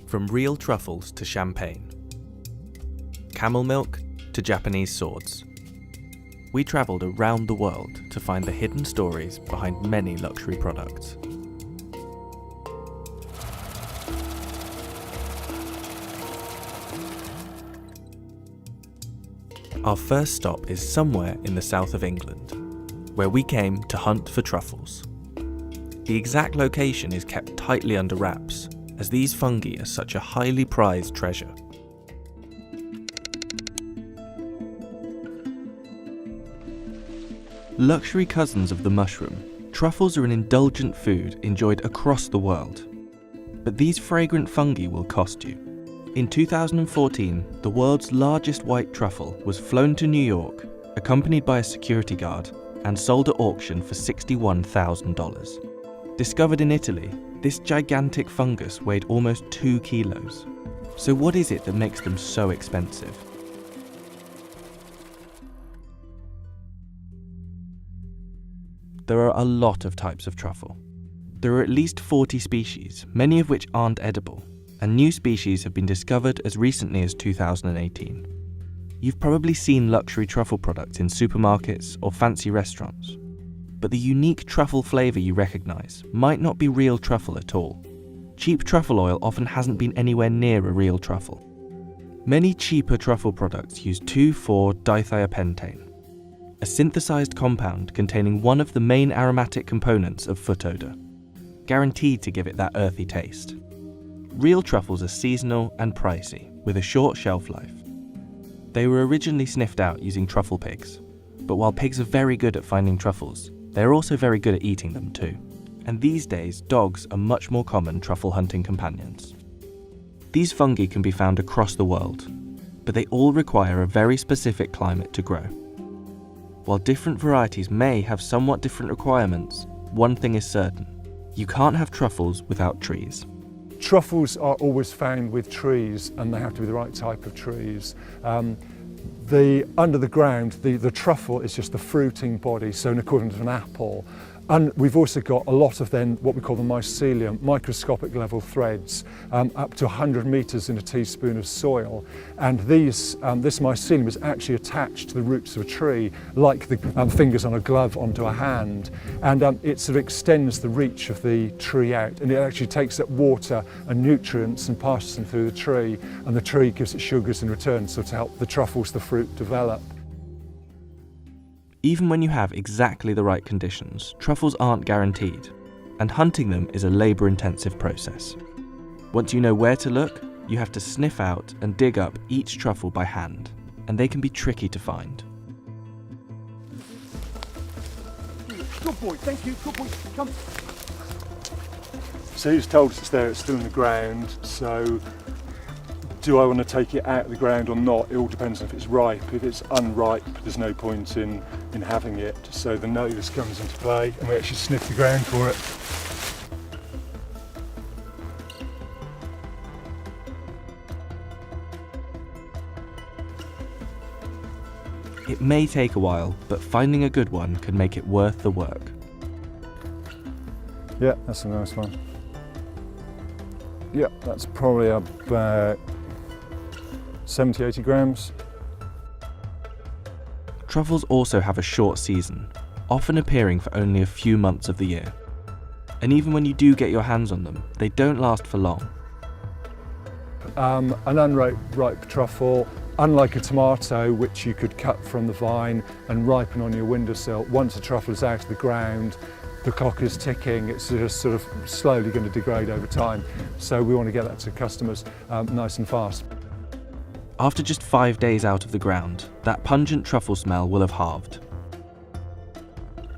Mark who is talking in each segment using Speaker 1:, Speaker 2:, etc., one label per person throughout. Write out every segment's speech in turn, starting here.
Speaker 1: From real truffles to champagne, camel milk to Japanese swords, we travelled around the world to find the hidden stories behind many luxury products. Our first stop is somewhere in the south of England, where we came to hunt for truffles. The exact location is kept tightly under wraps, as these fungi are such a highly prized treasure. Luxury cousins of the mushroom, truffles are an indulgent food enjoyed across the world. But these fragrant fungi will cost you. In 2014, the world's largest white truffle was flown to New York, accompanied by a security guard, and sold at auction for $61,000. Discovered in Italy, this gigantic fungus weighed almost 2 kilos. So what is it that makes them so expensive? There are a lot of types of truffle. There are at least 40 species, many of which aren't edible, and new species have been discovered as recently as 2018. You've probably seen luxury truffle products in supermarkets or fancy restaurants. But the unique truffle flavour you recognise might not be real truffle at all. Cheap truffle oil often hasn't been anywhere near a real truffle. Many cheaper truffle products use 2,4-dithiapentane, a synthesised compound containing one of the main aromatic components of foot odour, guaranteed to give it that earthy taste. Real truffles are seasonal and pricey, with a short shelf life. They were originally sniffed out using truffle pigs, but while pigs are very good at finding truffles, they're also very good at eating them too. And these days, dogs are much more common truffle hunting companions. These fungi can be found across the world, but they all require a very specific climate to grow. While different varieties may have somewhat different requirements, one thing is certain: you can't have truffles without trees.
Speaker 2: Truffles are always found with trees, and they have to be the right type of trees. Under the ground, the truffle is just the fruiting body, so in accordance with an apple. And we've also got a lot of then what we call the mycelium, microscopic level threads, up to 100 metres in a teaspoon of soil. And this mycelium is actually attached to the roots of a tree, like the fingers on a glove onto a hand. And it sort of extends the reach of the tree out, and it actually takes up water and nutrients and passes them through the tree, and the tree gives it sugars in return, so to help the truffles, the fruit, develop.
Speaker 1: Even when you have exactly the right conditions, truffles aren't guaranteed, and hunting them is a labour-intensive process. Once you know where to look, you have to sniff out and dig up each truffle by hand, and they can be tricky to find.
Speaker 2: Good boy, thank you, good boy, come. So he's told us it's there, it's still in the ground, so do I want to take it out of the ground or not? It all depends on if it's ripe. If it's unripe, there's no point in having it. So the nose comes into play, and we actually sniff the ground for it.
Speaker 1: It may take a while, but finding a good one can make it worth the work.
Speaker 2: Yeah, that's a nice one. Yeah, that's probably about 70-80 grams.
Speaker 1: Truffles also have a short season, often appearing for only a few months of the year. And even when you do get your hands on them, they don't last for long.
Speaker 2: An unripe truffle, unlike a tomato, which you could cut from the vine and ripen on your windowsill, once a truffle is out of the ground, the clock is ticking, it's just sort of slowly going to degrade over time. So we want to get that to customers nice and fast.
Speaker 1: After just 5 days out of the ground, that pungent truffle smell will have halved.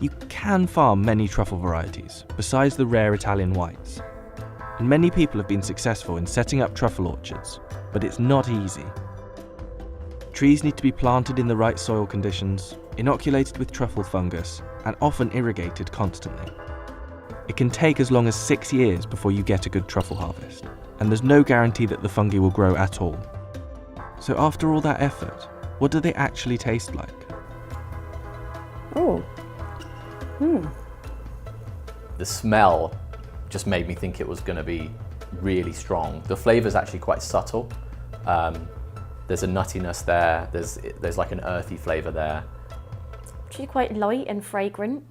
Speaker 1: You can farm many truffle varieties, besides the rare Italian whites. And many people have been successful in setting up truffle orchards, but it's not easy. Trees need to be planted in the right soil conditions, inoculated with truffle fungus, and often irrigated constantly. It can take as long as 6 years before you get a good truffle harvest, and there's no guarantee that the fungi will grow at all. So after all that effort, what do they actually taste like?
Speaker 3: Oh.
Speaker 4: The smell just made me think it was going to be
Speaker 3: really strong. The flavour's actually quite subtle. There's a nuttiness there, there's like an earthy flavour there.
Speaker 4: Actually quite light and fragrant.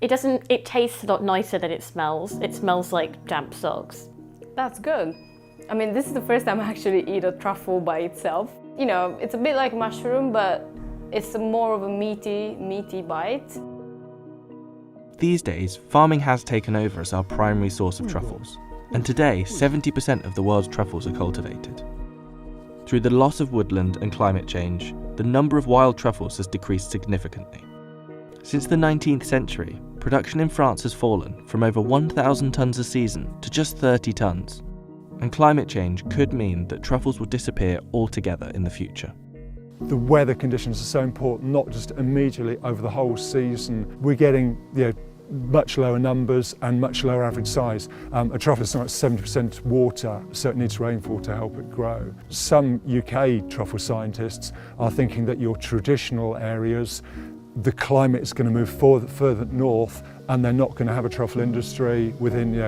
Speaker 4: It tastes a lot nicer than it smells. It smells like damp socks.
Speaker 5: That's good. I mean, this is the first time I actually eat a truffle by itself. You know, it's a bit like mushroom, but it's more of a meaty bite.
Speaker 1: These days, farming has taken over as our primary source of truffles, and today 70% of the world's truffles are cultivated. Through the loss of woodland and climate change, the number of wild truffles has decreased significantly. Since the 19th century, production in France has fallen from over 1,000 tonnes a season to just 30 tonnes, and climate change could mean that truffles will disappear altogether in the future.
Speaker 2: The weather conditions are so important, not just immediately over the whole season. We're getting much lower numbers and much lower average size. A truffle is something like 70% water, so it needs rainfall to help it grow. Some UK truffle scientists are thinking that your traditional areas, the climate is going to move further north, and they're not going to have a truffle industry within,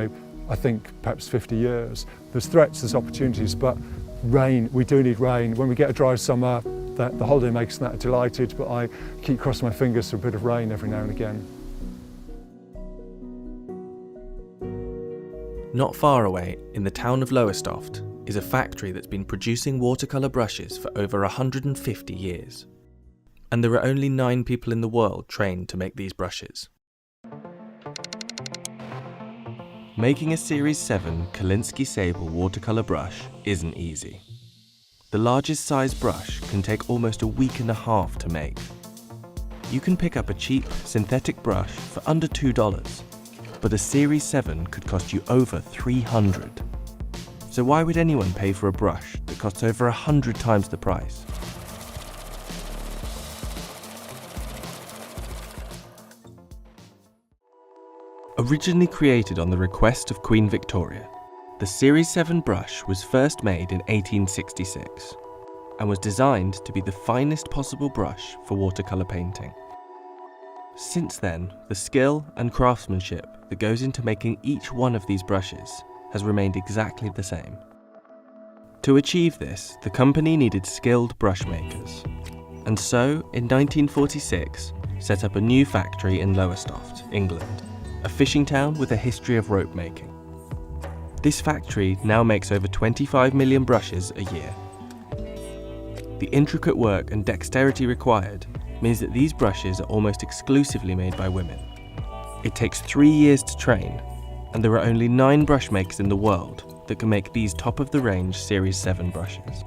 Speaker 2: I think, perhaps 50 years. There's threats, there's opportunities, but rain, we do need rain. When we get a dry summer, the holidaymakers and that are delighted, but I keep crossing my fingers for a bit of rain every now and again.
Speaker 1: Not far away, in the town of Lowestoft, is a factory that's been producing watercolour brushes for over 150 years. And there are only 9 people in the world trained to make these brushes. Making a Series 7 Kolinsky Sable watercolour brush isn't easy. The largest size brush can take almost a week and a half to make. You can pick up a cheap synthetic brush for under $2, but a Series 7 could cost you over $300. So why would anyone pay for a brush that costs over 100 times the price? Originally created on the request of Queen Victoria, the Series 7 brush was first made in 1866 and was designed to be the finest possible brush for watercolour painting. Since then, the skill and craftsmanship that goes into making each one of these brushes has remained exactly the same. To achieve this, the company needed skilled brush makers, and so in 1946 set up a new factory in Lowestoft, England, a fishing town with a history of rope making. This factory now makes over 25 million brushes a year. The intricate work and dexterity required means that these brushes are almost exclusively made by women. It takes 3 years to train, and there are only 9 brush makers in the world that can make these top-of-the-range Series 7 brushes.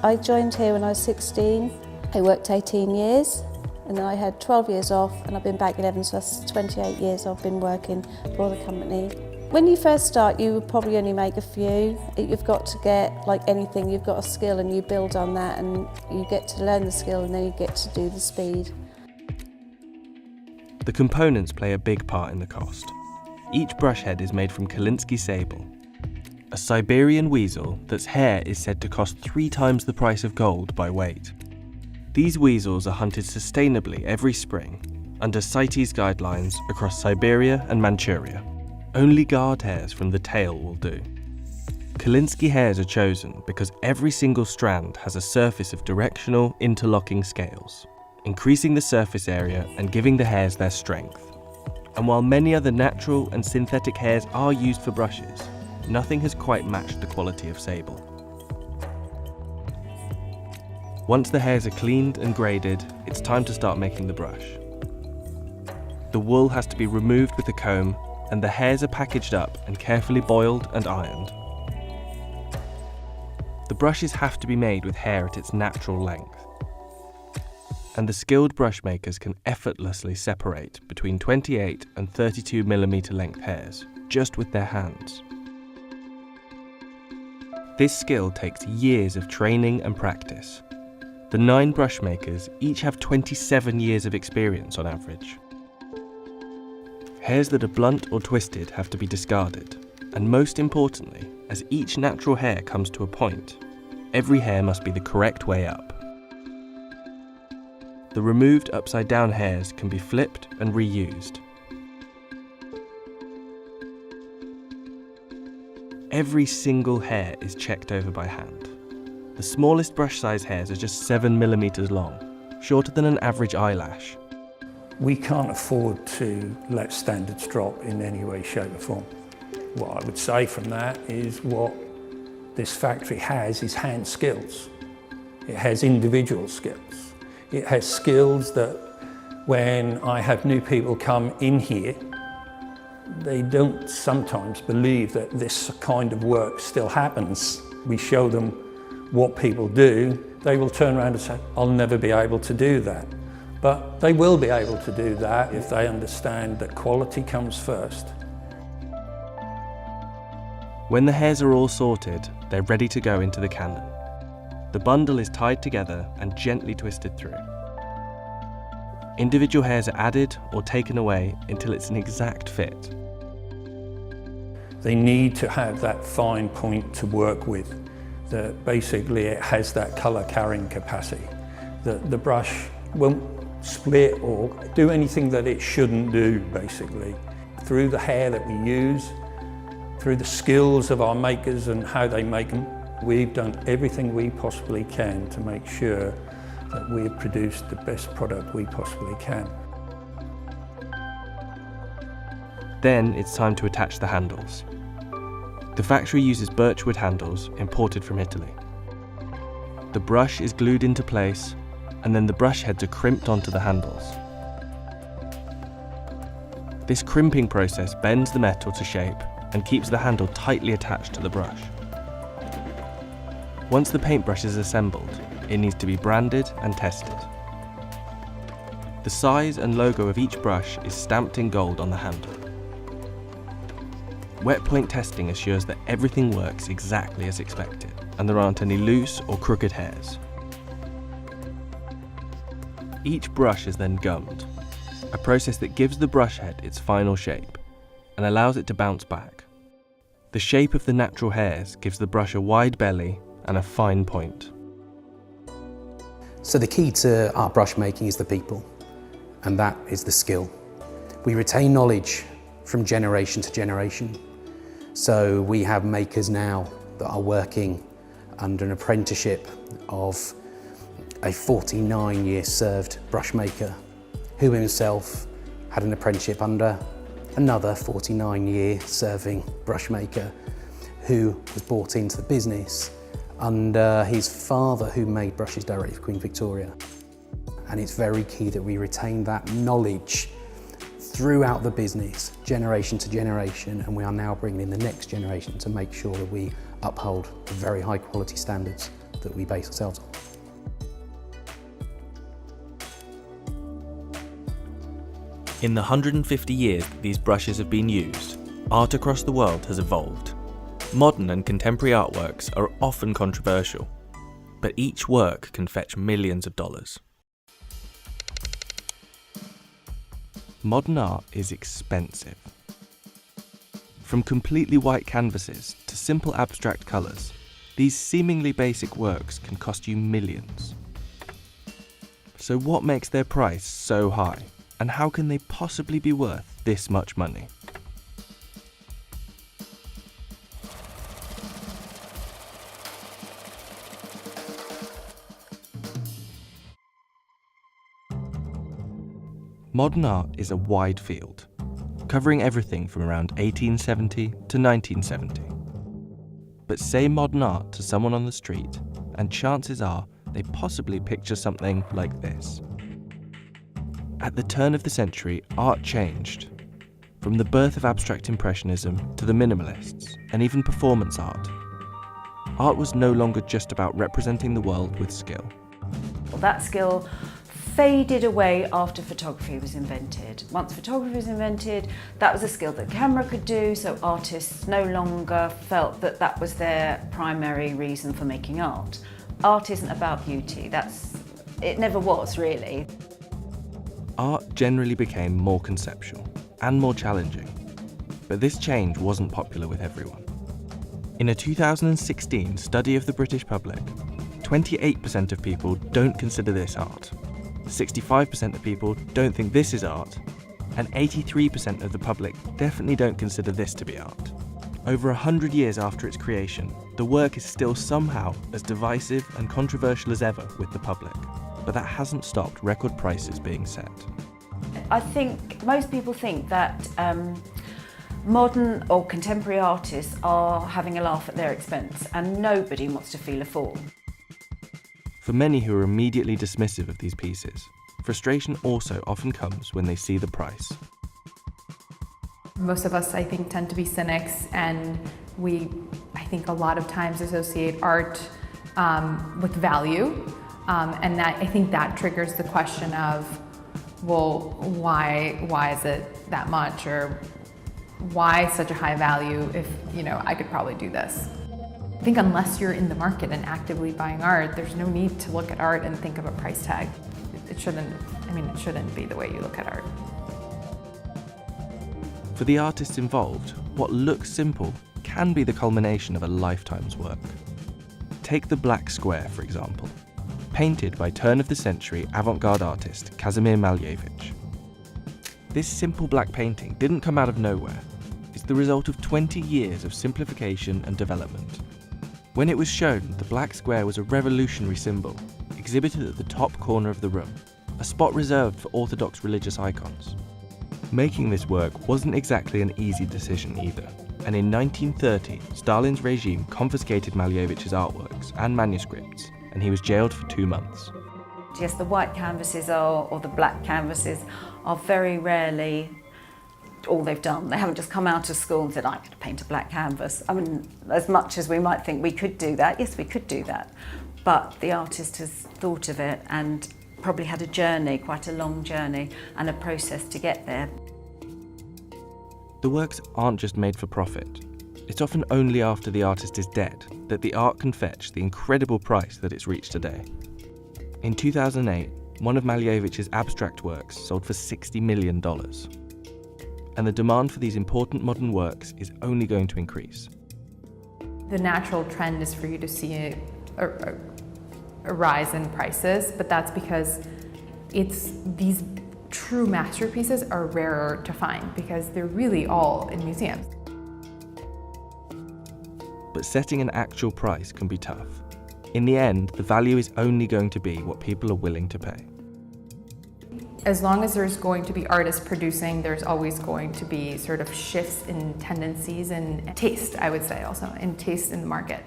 Speaker 6: I joined here when I was 16. I worked 18 years. And then I had 12 years off, and I've been back 11, so that's 28 years I've been working for the company. When you first start, you would probably only make a few. You've got to get, like anything, you've got a skill and you build on that, and you get to learn the skill and then you get to do the speed.
Speaker 1: The components play a big part in the cost. Each brush head is made from Kolinsky Sable, a Siberian weasel that's hair is said to cost 3 times the price of gold by weight. These weasels are hunted sustainably every spring under CITES guidelines across Siberia and Manchuria. Only guard hairs from the tail will do. Kolinsky hairs are chosen because every single strand has a surface of directional, interlocking scales, increasing the surface area and giving the hairs their strength. And while many other natural and synthetic hairs are used for brushes, nothing has quite matched the quality of sable. Once the hairs are cleaned and graded, it's time to start making the brush. The wool has to be removed with a comb, and the hairs are packaged up and carefully boiled and ironed. The brushes have to be made with hair at its natural length, and the skilled brush makers can effortlessly separate between 28 and 32mm length hairs just with their hands. This skill takes years of training and practice. The 9 brush makers each have 27 years of experience on average. Hairs that are blunt or twisted have to be discarded, and most importantly, as each natural hair comes to a point, every hair must be the correct way up. The removed upside-down hairs can be flipped and reused. Every single hair is checked over by hand. The smallest brush size hairs are just 7 millimeters long, shorter than an average eyelash.
Speaker 7: We can't afford to let standards drop in any way, shape or form. What I would say from that is what this factory has is hand skills. It has individual skills. It has skills that when I have new people come in here, they don't sometimes believe that this kind of work still happens. We show them what people do, they will turn around and say, I'll never be able to do that. But they will be able to do that if they understand that quality comes first.
Speaker 1: When the hairs are all sorted, they're ready to go into the cannon. The bundle is tied together and gently twisted through. Individual hairs are added or taken away until it's an exact fit.
Speaker 7: They need to have that fine point to work with, that basically it has that colour carrying capacity, that the brush won't split or do anything that it shouldn't do, basically. Through the hair that we use, through the skills of our makers and how they make them, we've done everything we possibly can to make sure that we've produced the best product we possibly can.
Speaker 1: Then it's time to attach the handles. The factory uses birchwood handles imported from Italy. The brush is glued into place, and then the brush heads are crimped onto the handles. This crimping process bends the metal to shape and keeps the handle tightly attached to the brush. Once the paintbrush is assembled, it needs to be branded and tested. The size and logo of each brush is stamped in gold on the handle. Wet point testing assures that everything works exactly as expected, and there aren't any loose or crooked hairs. Each brush is then gummed, a process that gives the brush head its final shape and allows it to bounce back. The shape of the natural hairs gives the brush a wide belly and a fine point.
Speaker 8: So the key to art brush making is the people, and that is the skill. We retain knowledge from generation to generation. So we have makers now that are working under an apprenticeship of a 49-year served brush maker who himself had an apprenticeship under another 49-year serving brush maker who was brought into the business under his father, who made brushes directly for Queen Victoria. And it's very key that we retain that knowledge throughout the business, generation to generation, and we are now bringing in the next generation to make sure that we uphold the very high quality standards that we base ourselves on.
Speaker 1: In the 150 years that these brushes have been used, art across the world has evolved. Modern and contemporary artworks are often controversial, but each work can fetch millions of dollars. Modern art is expensive. From completely white canvases to simple abstract colours, these seemingly basic works can cost you millions. So what makes their price so high, and how can they possibly be worth this much money? Modern art is a wide field, covering everything from around 1870 to 1970. But say modern art to someone on the street, and chances are they possibly picture something like this. At the turn of the century, art changed. From the birth of abstract impressionism to the minimalists, and even performance art. Art was no longer just about representing the world with skill.
Speaker 9: Well, that skill faded away after photography was invented. Once photography was invented, that was a skill that camera could do, so artists no longer felt that that was their primary reason for making art. Art isn't about beauty, it never was really.
Speaker 1: Art generally became more conceptual and more challenging, but this change wasn't popular with everyone. In a 2016 study of the British public, 28% of people don't consider this art, 65% of people don't think this is art, and 83% of the public definitely don't consider this to be art. Over 100 years after its creation, the work is still somehow as divisive and controversial as ever with the public. But that hasn't stopped record prices being set.
Speaker 9: I think most people think that modern or contemporary artists are having a laugh at their expense, and nobody wants to feel a fool.
Speaker 1: For many who are immediately dismissive of these pieces, frustration also often comes when they see the price.
Speaker 10: Most of us, I think, tend to be cynics, and we, I think, a lot of times associate art with value, and that I think that triggers the question of, well, why is it that much, or why such a high value if, I could probably do this. I think unless you're in the market and actively buying art, there's no need to look at art and think of a price tag. It shouldn't be the way you look at art.
Speaker 1: For the artists involved, what looks simple can be the culmination of a lifetime's work. Take the Black Square, for example, painted by turn-of-the-century avant-garde artist Kazimir Malevich. This simple black painting didn't come out of nowhere. It's the result of 20 years of simplification and development. When it was shown, the Black Square was a revolutionary symbol, exhibited at the top corner of the room, a spot reserved for Orthodox religious icons. Making this work wasn't exactly an easy decision either, and in 1930, Stalin's regime confiscated Malevich's artworks and manuscripts, and he was jailed for 2 months.
Speaker 9: Yes, the white canvases or the black canvases are very rarely all they've done. They haven't just come out of school and said, I'm going to paint a black canvas. I mean, as much as we might think we could do that, yes, we could do that. But the artist has thought of it and probably had a journey, quite a long journey, and a process to get there.
Speaker 1: The works aren't just made for profit. It's often only after the artist is dead that the art can fetch the incredible price that it's reached today. In 2008, one of Malevich's abstract works sold for $60 million. And the demand for these important modern works is only going to increase.
Speaker 10: The natural trend is for you to see a rise in prices, but that's because these true masterpieces are rarer to find because they're really all in museums.
Speaker 1: But setting an actual price can be tough. In the end, the value is only going to be what people are willing to pay.
Speaker 10: As long as there's going to be artists producing, there's always going to be sort of shifts in tendencies and taste, I would say also, and taste in the market.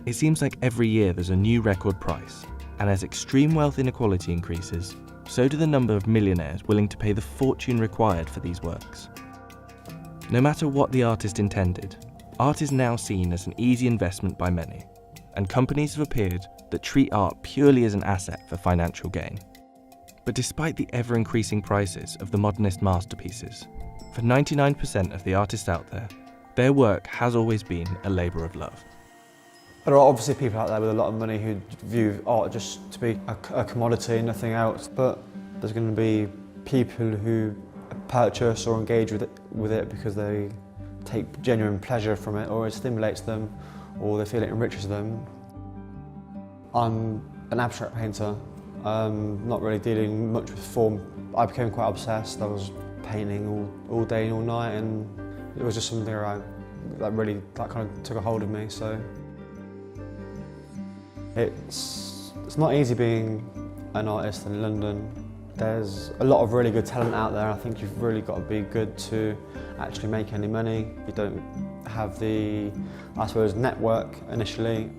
Speaker 1: It seems like every year there's a new record price, and as extreme wealth inequality increases, so do the number of millionaires willing to pay the fortune required for these works. No matter what the artist intended, art is now seen as an easy investment by many, and companies have appeared that treat art purely as an asset for financial gain. But despite the ever-increasing prices of the modernist masterpieces, for 99% of the artists out there, their work has always been a labour of love.
Speaker 11: There are obviously people out there with a lot of money who view art just to be a commodity, nothing else, but there's going to be people who purchase or engage with it because they take genuine pleasure from it, or it stimulates them, or they feel it enriches them. I'm an abstract painter, not really dealing much with form. I became quite obsessed. I was painting all day and all night, and it was just something that kind of took a hold of me. So it's not easy being an artist in London. There's a lot of really good talent out there. I think you've really got to be good to actually make any money. You don't have the, I suppose, network initially.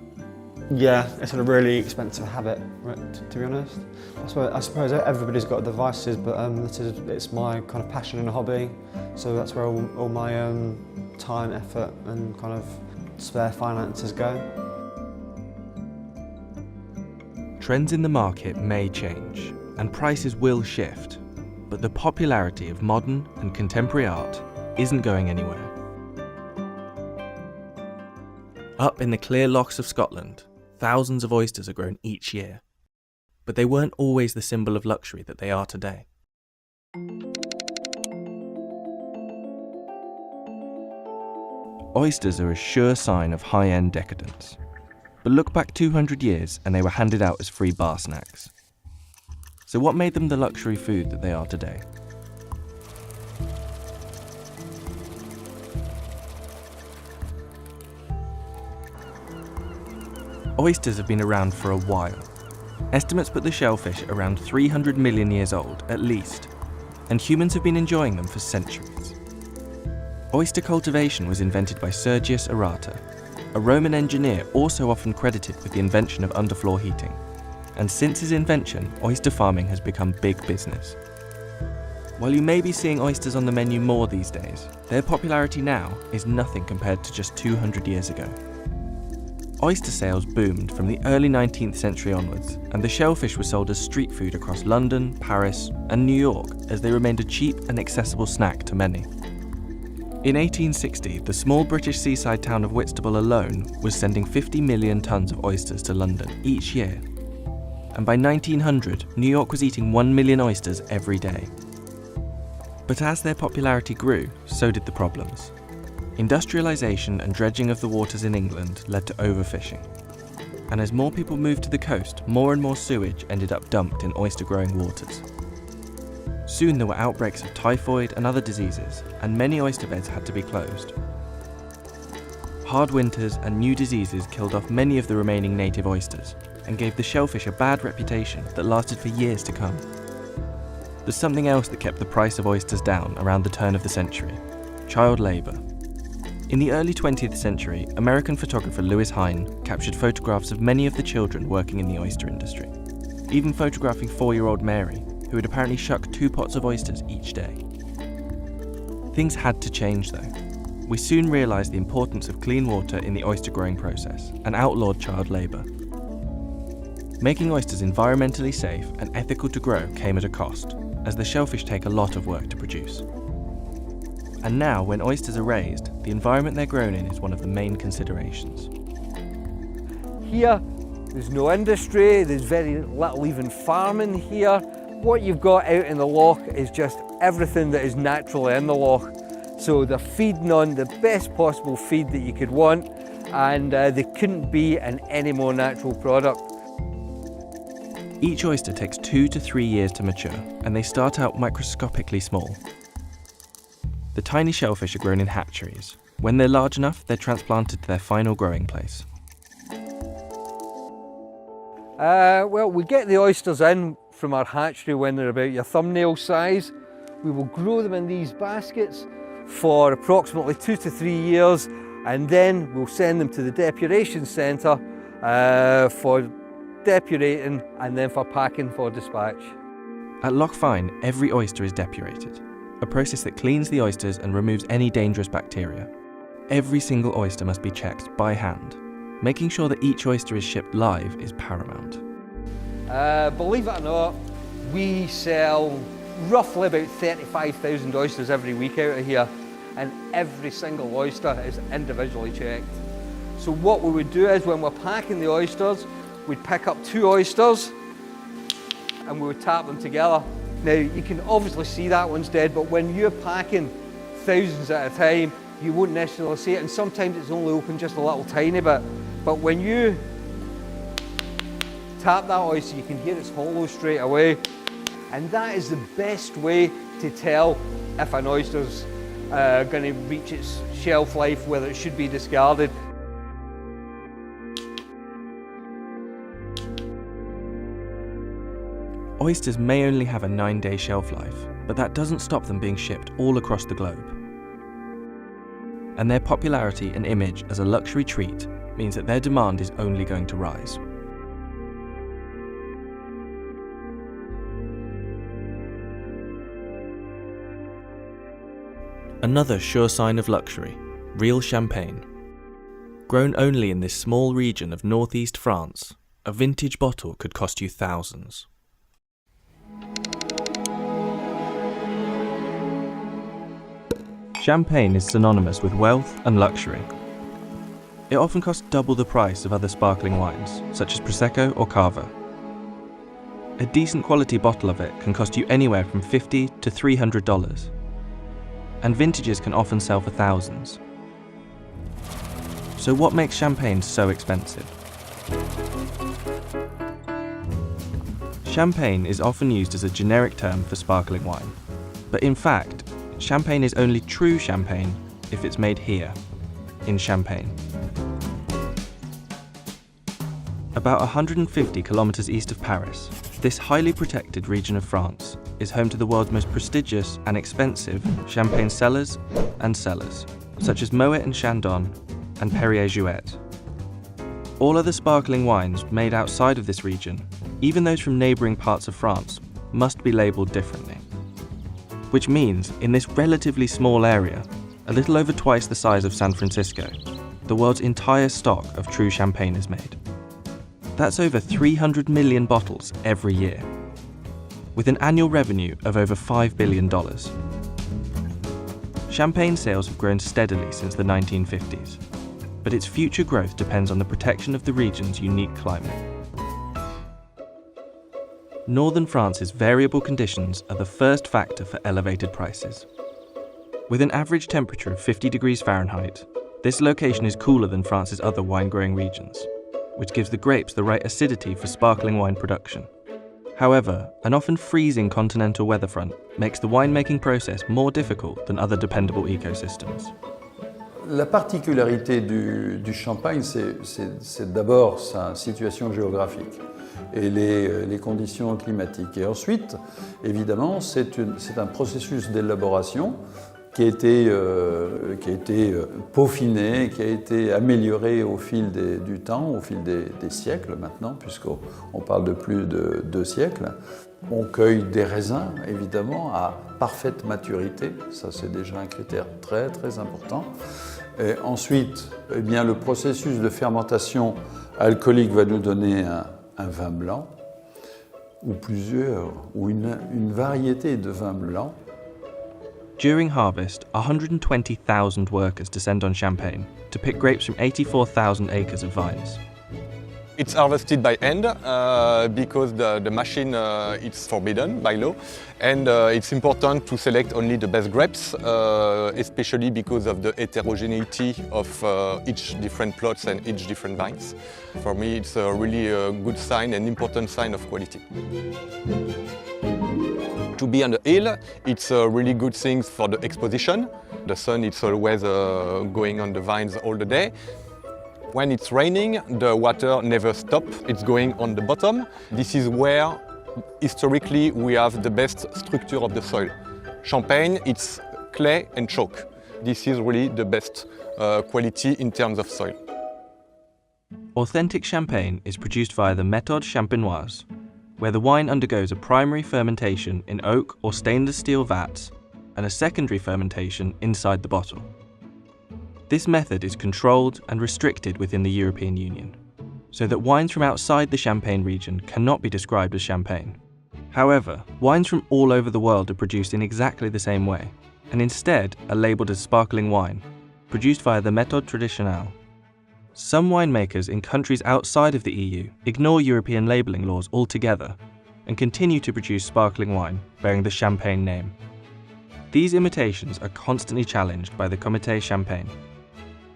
Speaker 11: Yeah, it's a really expensive habit, to be honest. I suppose everybody's got devices, but it's my kind of passion and hobby. So that's where all my time, effort and kind of spare finances go.
Speaker 1: Trends in the market may change, and prices will shift, but the popularity of modern and contemporary art isn't going anywhere. Up in the clear lochs of Scotland, thousands of oysters are grown each year, but they weren't always the symbol of luxury that they are today. Oysters are a sure sign of high-end decadence, but look back 200 years and they were handed out as free bar snacks. So what made them the luxury food that they are today? Oysters have been around for a while. Estimates put the shellfish around 300 million years old, at least, and humans have been enjoying them for centuries. Oyster cultivation was invented by Sergius Arata, a Roman engineer also often credited with the invention of underfloor heating. And since his invention, oyster farming has become big business. While you may be seeing oysters on the menu more these days, their popularity now is nothing compared to just 200 years ago. Oyster sales boomed from the early 19th century onwards, and the shellfish were sold as street food across London, Paris, and New York as they remained a cheap and accessible snack to many. In 1860, the small British seaside town of Whitstable alone was sending 50 million tonnes of oysters to London each year. And by 1900, New York was eating 1 million oysters every day. But as their popularity grew, so did the problems. Industrialisation and dredging of the waters in England led to overfishing. And as more people moved to the coast, more and more sewage ended up dumped in oyster-growing waters. Soon there were outbreaks of typhoid and other diseases, and many oyster beds had to be closed. Hard winters and new diseases killed off many of the remaining native oysters, and gave the shellfish a bad reputation that lasted for years to come. There's something else that kept the price of oysters down around the turn of the century: child labour. In the early 20th century, American photographer Lewis Hine captured photographs of many of the children working in the oyster industry, even photographing 4-year-old Mary, who had apparently shucked 2 pots of oysters each day. Things had to change though. We soon realised the importance of clean water in the oyster growing process and outlawed child labour. Making oysters environmentally safe and ethical to grow came at a cost, as the shellfish take a lot of work to produce. And now, when oysters are raised, the environment they're grown in is one of the main considerations.
Speaker 12: Here, there's no industry, there's very little even farming here. What you've got out in the loch is just everything that is naturally in the loch. So they're feeding on the best possible feed that you could want, and they couldn't be in any more natural product.
Speaker 1: Each oyster takes 2 to 3 years to mature, and they start out microscopically small. The tiny shellfish are grown in hatcheries. When they're large enough, they're transplanted to their final growing place.
Speaker 12: Well, we get the oysters in from our hatchery when they're about your thumbnail size. We will grow them in these baskets for approximately 2 to 3 years, and then we'll send them to the depuration centre for depurating and then for packing for dispatch.
Speaker 1: At Loch Fyne, every oyster is depurated, a process that cleans the oysters and removes any dangerous bacteria. Every single oyster must be checked by hand. Making sure that each oyster is shipped live is paramount.
Speaker 12: Believe it or not, we sell roughly about 35,000 oysters every week out of here, and every single oyster is individually checked. So what we would do is, when we're packing the oysters, we'd pick up 2 oysters and we would tap them together. Now, you can obviously see that one's dead, but when you're packing thousands at a time, you won't necessarily see it, and sometimes it's only open just a little tiny bit. But when you tap that oyster, you can hear it's hollow straight away, and that is the best way to tell if an oyster's going to reach its shelf life, whether it should be discarded.
Speaker 1: Oysters may only have a 9-day shelf life, but that doesn't stop them being shipped all across the globe. And their popularity and image as a luxury treat means that their demand is only going to rise. Another sure sign of luxury, real champagne. Grown only in this small region of northeast France, a vintage bottle could cost you thousands. Champagne is synonymous with wealth and luxury. It often costs double the price of other sparkling wines, such as Prosecco or Cava. A decent quality bottle of it can cost you anywhere from $50 to $300, and vintages can often sell for thousands. So what makes champagne so expensive? Champagne is often used as a generic term for sparkling wine, but in fact, champagne is only true champagne if it's made here, in Champagne. About 150 kilometers east of Paris, this highly protected region of France is home to the world's most prestigious and expensive champagne cellars and cellars, such as Moet and Chandon and Perrier-Jouet. All other sparkling wines made outside of this region, even those from neighbouring parts of France, must be labelled differently. Which means, in this relatively small area, a little over twice the size of San Francisco, the world's entire stock of true champagne is made. That's over 300 million bottles every year, with an annual revenue of over $5 billion. Champagne sales have grown steadily since the 1950s, but its future growth depends on the protection of the region's unique climate. Northern France's variable conditions are the first factor for elevated prices. With an average temperature of 50 degrees Fahrenheit, this location is cooler than France's other wine-growing regions, which gives the grapes the right acidity for sparkling wine production. However, an often freezing continental weather front makes the winemaking process more difficult than other dependable ecosystems.
Speaker 13: La particularité du Champagne, c'est d'abord sa situation géographique et les conditions climatiques. Et ensuite, évidemment, c'est un processus d'élaboration qui a été peaufiné, qui a été amélioré au fil du temps, au fil des siècles maintenant, puisqu'on parle de plus de 2 siècles. On cueille des raisins, évidemment, à parfaite maturité. Ça, c'est déjà un critère très, très important. Et ensuite, eh bien, le processus de fermentation alcoolique va nous donner un vin blanc, ou plusieurs, ou une variété de vins blancs.
Speaker 1: During harvest, 120,000 workers descend on Champagne to pick grapes from 84,000 acres of vines.
Speaker 14: It's harvested by hand because the machine is forbidden by law, and it's important to select only the best grapes, especially because of the heterogeneity of each different plots and each different vines. For me, it's a really good sign, an important sign of quality. To be on the hill, it's a really good thing for the exposition. The sun is always going on the vines all the day. When it's raining, the water never stops, it's going on the bottom. This is where, historically, we have the best structure of the soil. Champagne, it's clay and chalk. This is really the best quality in terms of soil.
Speaker 1: Authentic champagne is produced via the méthode champenoise, where the wine undergoes a primary fermentation in oak or stainless steel vats and a secondary fermentation inside the bottle. This method is controlled and restricted within the European Union, so that wines from outside the Champagne region cannot be described as champagne. However, wines from all over the world are produced in exactly the same way, and instead are labelled as sparkling wine, produced via the méthode traditionnelle. Some winemakers in countries outside of the EU ignore European labelling laws altogether and continue to produce sparkling wine bearing the Champagne name. These imitations are constantly challenged by the Comité Champagne,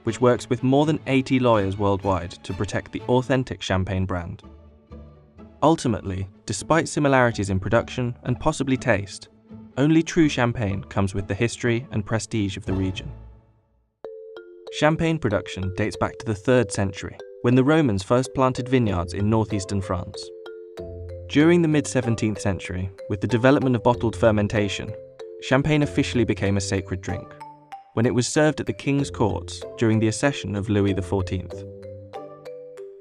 Speaker 1: which works with more than 80 lawyers worldwide to protect the authentic Champagne brand. Ultimately, despite similarities in production and possibly taste, only true Champagne comes with the history and prestige of the region. Champagne production dates back to the 3rd century, when the Romans first planted vineyards in northeastern France. During the mid-17th century, with the development of bottled fermentation, Champagne officially became a sacred drink, when it was served at the king's courts during the accession of Louis XIV.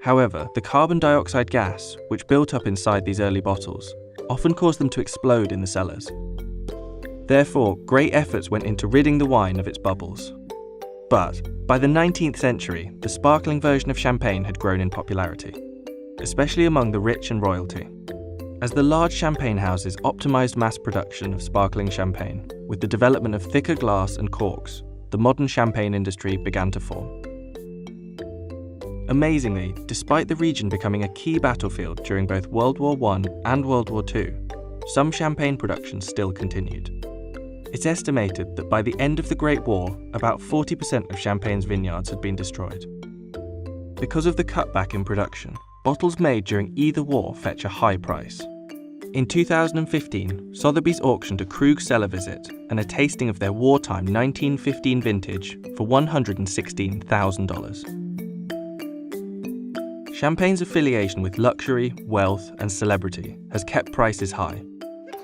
Speaker 1: However, the carbon dioxide gas, which built up inside these early bottles, often caused them to explode in the cellars. Therefore, great efforts went into ridding the wine of its bubbles. But by the 19th century, the sparkling version of champagne had grown in popularity, especially among the rich and royalty. As the large champagne houses optimized mass production of sparkling champagne, with the development of thicker glass and corks, the modern champagne industry began to form. Amazingly, despite the region becoming a key battlefield during both World War I and World War II, some champagne production still continued. It's estimated that by the end of the Great War, about 40% of Champagne's vineyards had been destroyed. Because of the cutback in production, bottles made during either war fetch a high price. In 2015, Sotheby's auctioned a Krug cellar visit and a tasting of their wartime 1915 vintage for $116,000. Champagne's affiliation with luxury, wealth, and celebrity has kept prices high.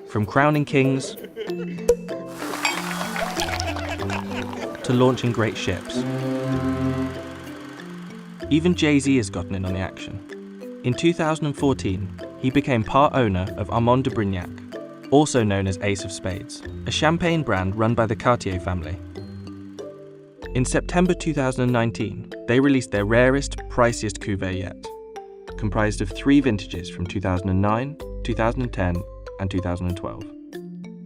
Speaker 1: From crowning kings to launching great ships. Even Jay-Z has gotten in on the action. In 2014, he became part owner of Armand de Brignac, also known as Ace of Spades, a champagne brand run by the Cartier family. In September 2019, they released their rarest, priciest cuvée yet, comprised of 3 vintages from 2009, 2010, and 2012.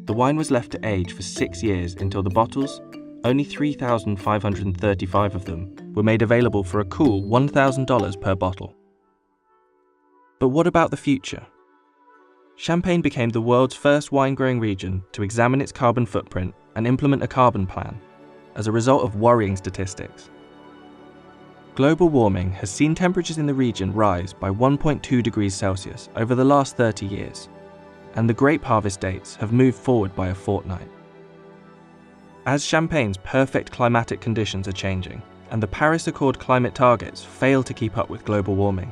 Speaker 1: The wine was left to age for 6 years until the bottles, only 3,535 of them, were made available for a cool $1,000 per bottle. But what about the future? Champagne became the world's first wine-growing region to examine its carbon footprint and implement a carbon plan, as a result of worrying statistics. Global warming has seen temperatures in the region rise by 1.2 degrees Celsius over the last 30 years, and the grape harvest dates have moved forward by a fortnight. As Champagne's perfect climatic conditions are changing, and the Paris Accord climate targets fail to keep up with global warming,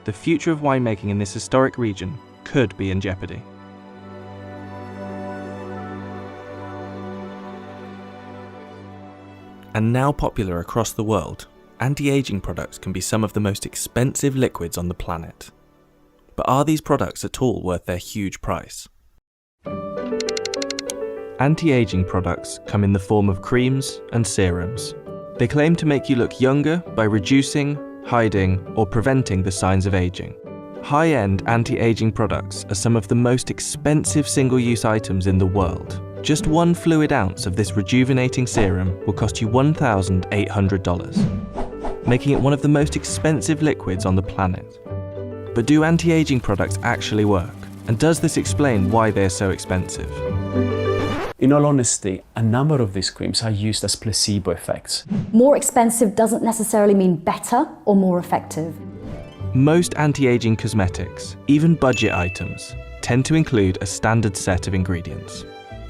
Speaker 1: the future of winemaking in this historic region could be in jeopardy. And now popular across the world, anti-aging products can be some of the most expensive liquids on the planet. But are these products at all worth their huge price? Anti-aging products come in the form of creams and serums. They claim to make you look younger by reducing, hiding, or preventing the signs of aging. High-end anti-aging products are some of the most expensive single-use items in the world. Just 1 fluid ounce of this rejuvenating serum will cost you $1,800, making it one of the most expensive liquids on the planet. But do anti-aging products actually work? And does this explain why they're so expensive?
Speaker 15: In all honesty, a number of these creams are used as placebo effects.
Speaker 16: More expensive doesn't necessarily mean better or more effective.
Speaker 1: Most anti-aging cosmetics, even budget items, tend to include a standard set of ingredients: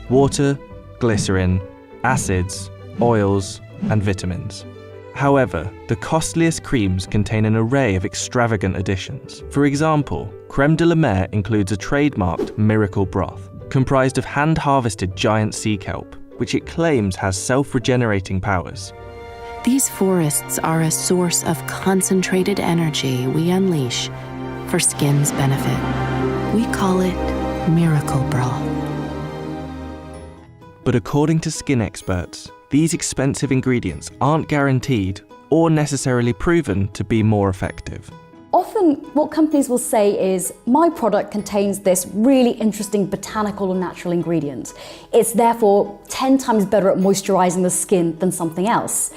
Speaker 1: water, glycerin, acids, oils, and vitamins. However, the costliest creams contain an array of extravagant additions. For example, Crème de la Mer includes a trademarked miracle broth, comprised of hand-harvested giant sea kelp, which it claims has self-regenerating powers.
Speaker 17: These forests are a source of concentrated energy we unleash for skin's benefit. We call it miracle broth.
Speaker 1: But according to skin experts, these expensive ingredients aren't guaranteed or necessarily proven to be more effective.
Speaker 16: Often what companies will say is, my product contains this really interesting botanical or natural ingredient. It's therefore 10 times better at moisturizing the skin than something else.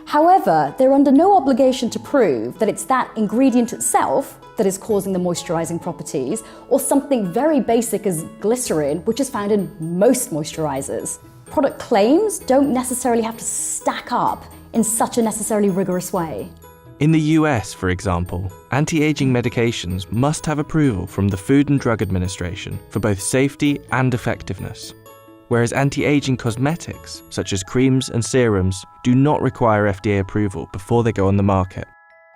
Speaker 16: However, they're under no obligation to prove that it's that ingredient itself that is causing the moisturizing properties, or something very basic as glycerin, which is found in most moisturizers. Product claims don't necessarily have to stack up in such a necessarily rigorous way.
Speaker 1: In the US, for example, anti-aging medications must have approval from the Food and Drug Administration for both safety and effectiveness, whereas anti-aging cosmetics, such as creams and serums, do not require FDA approval before they go on the market.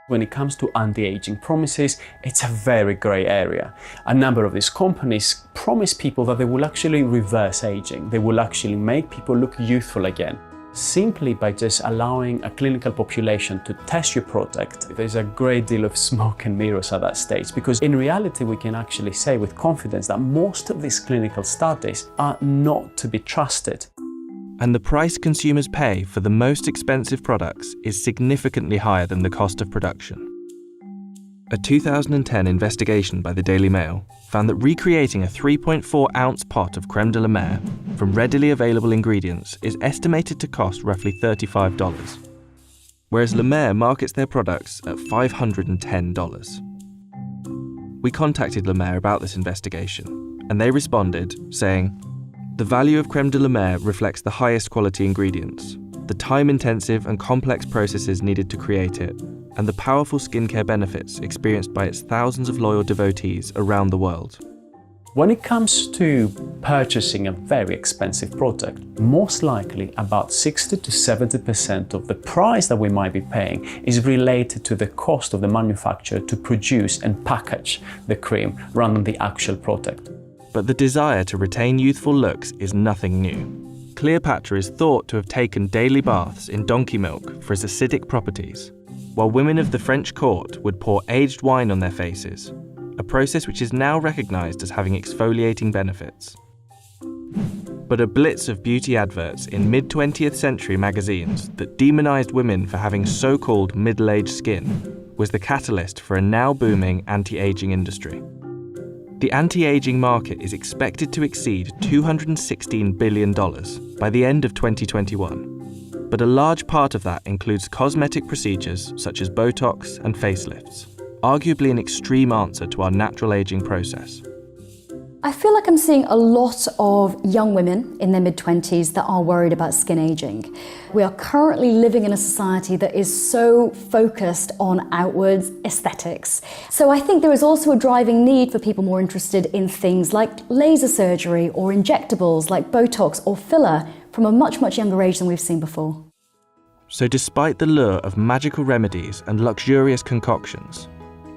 Speaker 15: When it comes to anti-aging promises, it's a very grey area. A number of these companies promise people that they will actually reverse aging. They will actually make people look youthful again, simply by just allowing a clinical population to test your product. There's a great deal of smoke and mirrors at that stage, because in reality we can actually say with confidence that most of these clinical studies are not to be trusted.
Speaker 1: And the price consumers pay for the most expensive products is significantly higher than the cost of production. A 2010 investigation by the Daily Mail found that recreating a 3.4-ounce pot of Crème de la Mer from readily available ingredients is estimated to cost roughly $35, whereas La Mer markets their products at $510. We contacted La Mer about this investigation, and they responded, saying, "The value of Crème de la Mer reflects the highest quality ingredients, the time-intensive and complex processes needed to create it, and the powerful skincare benefits experienced by its thousands of loyal devotees around the world.
Speaker 15: When it comes to purchasing a very expensive product, most likely about 60 to 70% of the price that we might be paying is related to the cost of the manufacturer to produce and package the cream rather than the actual product.
Speaker 1: But the desire to retain youthful looks is nothing new. Cleopatra is thought to have taken daily baths in donkey milk for its acidic properties, while women of the French court would pour aged wine on their faces, a process which is now recognised as having exfoliating benefits. But a blitz of beauty adverts in mid-20th century magazines that demonised women for having so-called middle-aged skin was the catalyst for a now booming anti-aging industry. The anti-aging market is expected to exceed $216 billion by the end of 2021, but a large part of that includes cosmetic procedures such as Botox and facelifts, arguably an extreme answer to our natural aging process.
Speaker 16: I feel like I'm seeing a lot of young women in their mid-20s that are worried about skin aging. We are currently living in a society that is so focused on outwards aesthetics. So I think there is also a driving need for people more interested in things like laser surgery or injectables like Botox or filler from a much, much younger age than we've seen before.
Speaker 1: So despite the lure of magical remedies and luxurious concoctions,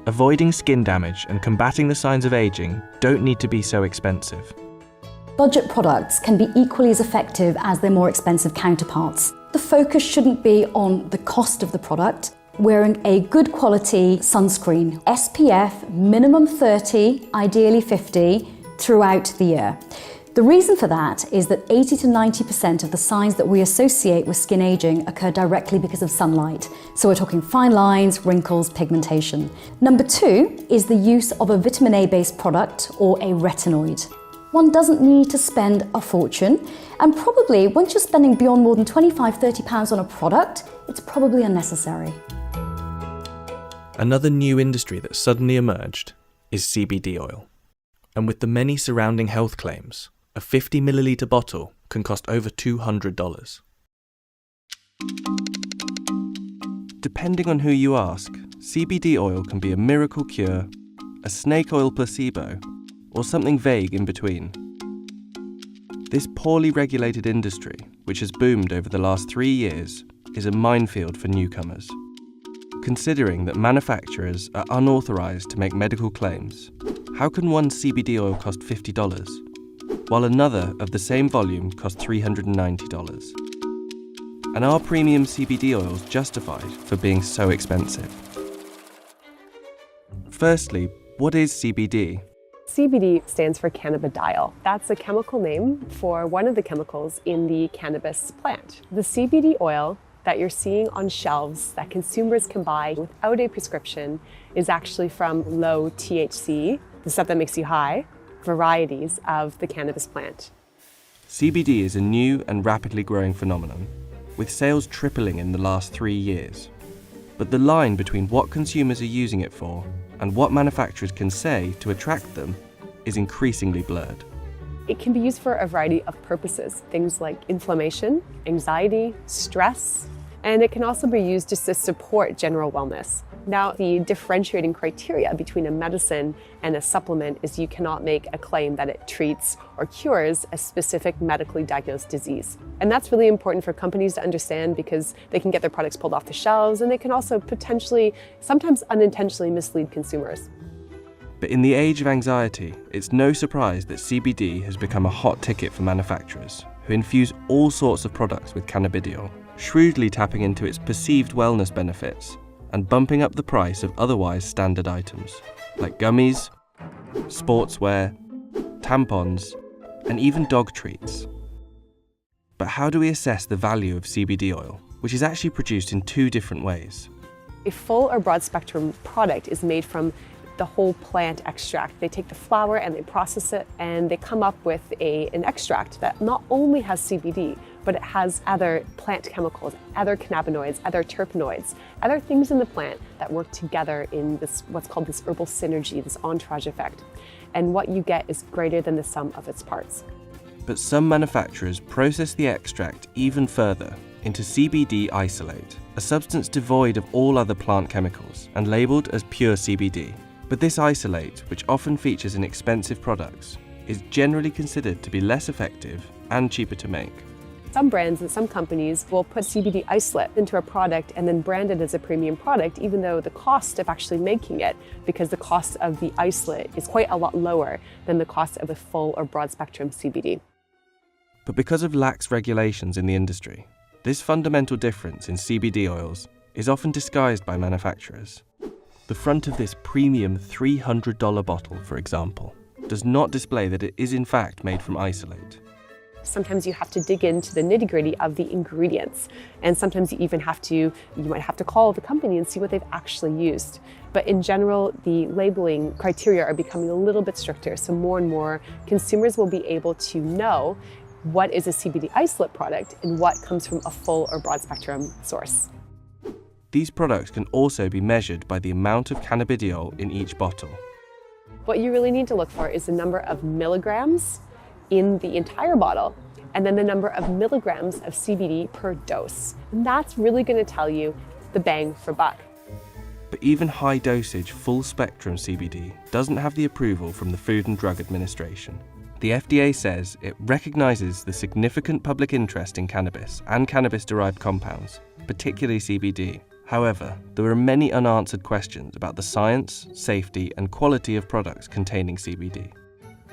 Speaker 1: avoiding skin damage and combating the signs of aging don't need to be so expensive.
Speaker 16: Budget products can be equally as effective as their more expensive counterparts. The focus shouldn't be on the cost of the product. Wearing a good quality sunscreen, SPF minimum 30, ideally 50, throughout the year. The reason for that is that 80 to 90% of the signs that we associate with skin aging occur directly because of sunlight. So we're talking fine lines, wrinkles, pigmentation. Number 2 is the use of a vitamin A based product or a retinoid. One doesn't need to spend a fortune, and probably once you're spending beyond more than £25–30 on a product, it's probably unnecessary.
Speaker 1: Another new industry that suddenly emerged is CBD oil. And with the many surrounding health claims, a 50 milliliter bottle can cost over $200. Depending on who you ask, CBD oil can be a miracle cure, a snake oil placebo, or something vague in between. This poorly regulated industry, which has boomed over the last 3 years, is a minefield for newcomers. Considering that manufacturers are unauthorized to make medical claims, how can one CBD oil cost $50, while another of the same volume costs $390? And are premium CBD oils justified for being so expensive? Firstly, what is CBD?
Speaker 18: CBD stands for cannabidiol. That's a chemical name for one of the chemicals in the cannabis plant. The CBD oil that you're seeing on shelves that consumers can buy without a prescription is actually from low THC, the stuff that makes you high, varieties of the cannabis plant.
Speaker 1: CBD is a new and rapidly growing phenomenon, with sales tripling in the last 3 years. But the line between what consumers are using it for and what manufacturers can say to attract them is increasingly blurred.
Speaker 18: It can be used for a variety of purposes, things like inflammation, anxiety, stress, and it can also be used just to support general wellness. Now, the differentiating criteria between a medicine and a supplement is you cannot make a claim that it treats or cures a specific medically diagnosed disease. And that's really important for companies to understand because they can get their products pulled off the shelves and they can also potentially, sometimes unintentionally mislead consumers.
Speaker 1: But in the age of anxiety, it's no surprise that CBD has become a hot ticket for manufacturers who infuse all sorts of products with cannabidiol, shrewdly tapping into its perceived wellness benefits and bumping up the price of otherwise standard items, like gummies, sportswear, tampons, and even dog treats. But how do we assess the value of CBD oil, which is actually produced in 2 different ways?
Speaker 18: A full or broad spectrum product is made from the whole plant extract. They take the flower and they process it and they come up with an extract that not only has CBD, but it has other plant chemicals, other cannabinoids, other terpenoids, other things in the plant that work together in this, what's called this herbal synergy, this entourage effect. And what you get is greater than the sum of its parts.
Speaker 1: But some manufacturers process the extract even further into CBD isolate, a substance devoid of all other plant chemicals and labelled as pure CBD. But this isolate, which often features in expensive products, is generally considered to be less effective and cheaper to make.
Speaker 18: Some brands and some companies will put CBD isolate into a product and then brand it as a premium product, even though the cost of actually making it, because the cost of the isolate is quite a lot lower than the cost of a full or broad spectrum CBD.
Speaker 1: But because of lax regulations in the industry, this fundamental difference in CBD oils is often disguised by manufacturers. The front of this premium $300 bottle, for example, does not display that it is in fact made from isolate.
Speaker 18: Sometimes you have to dig into the nitty-gritty of the ingredients, and sometimes you might have to call the company and see what they've actually used. But in general, the labeling criteria are becoming a little bit stricter, so more and more consumers will be able to know what is a CBD isolate product and what comes from a full or broad spectrum source.
Speaker 1: These products can also be measured by the amount of cannabidiol in each bottle.
Speaker 18: What you really need to look for is the number of milligrams in the entire bottle, and then the number of milligrams of CBD per dose. And that's really going to tell you the bang for buck.
Speaker 1: But even high dosage, full spectrum CBD doesn't have the approval from the Food and Drug Administration. The FDA says it recognizes the significant public interest in cannabis and cannabis-derived compounds, particularly CBD. However, there are many unanswered questions about the science, safety, and quality of products containing CBD.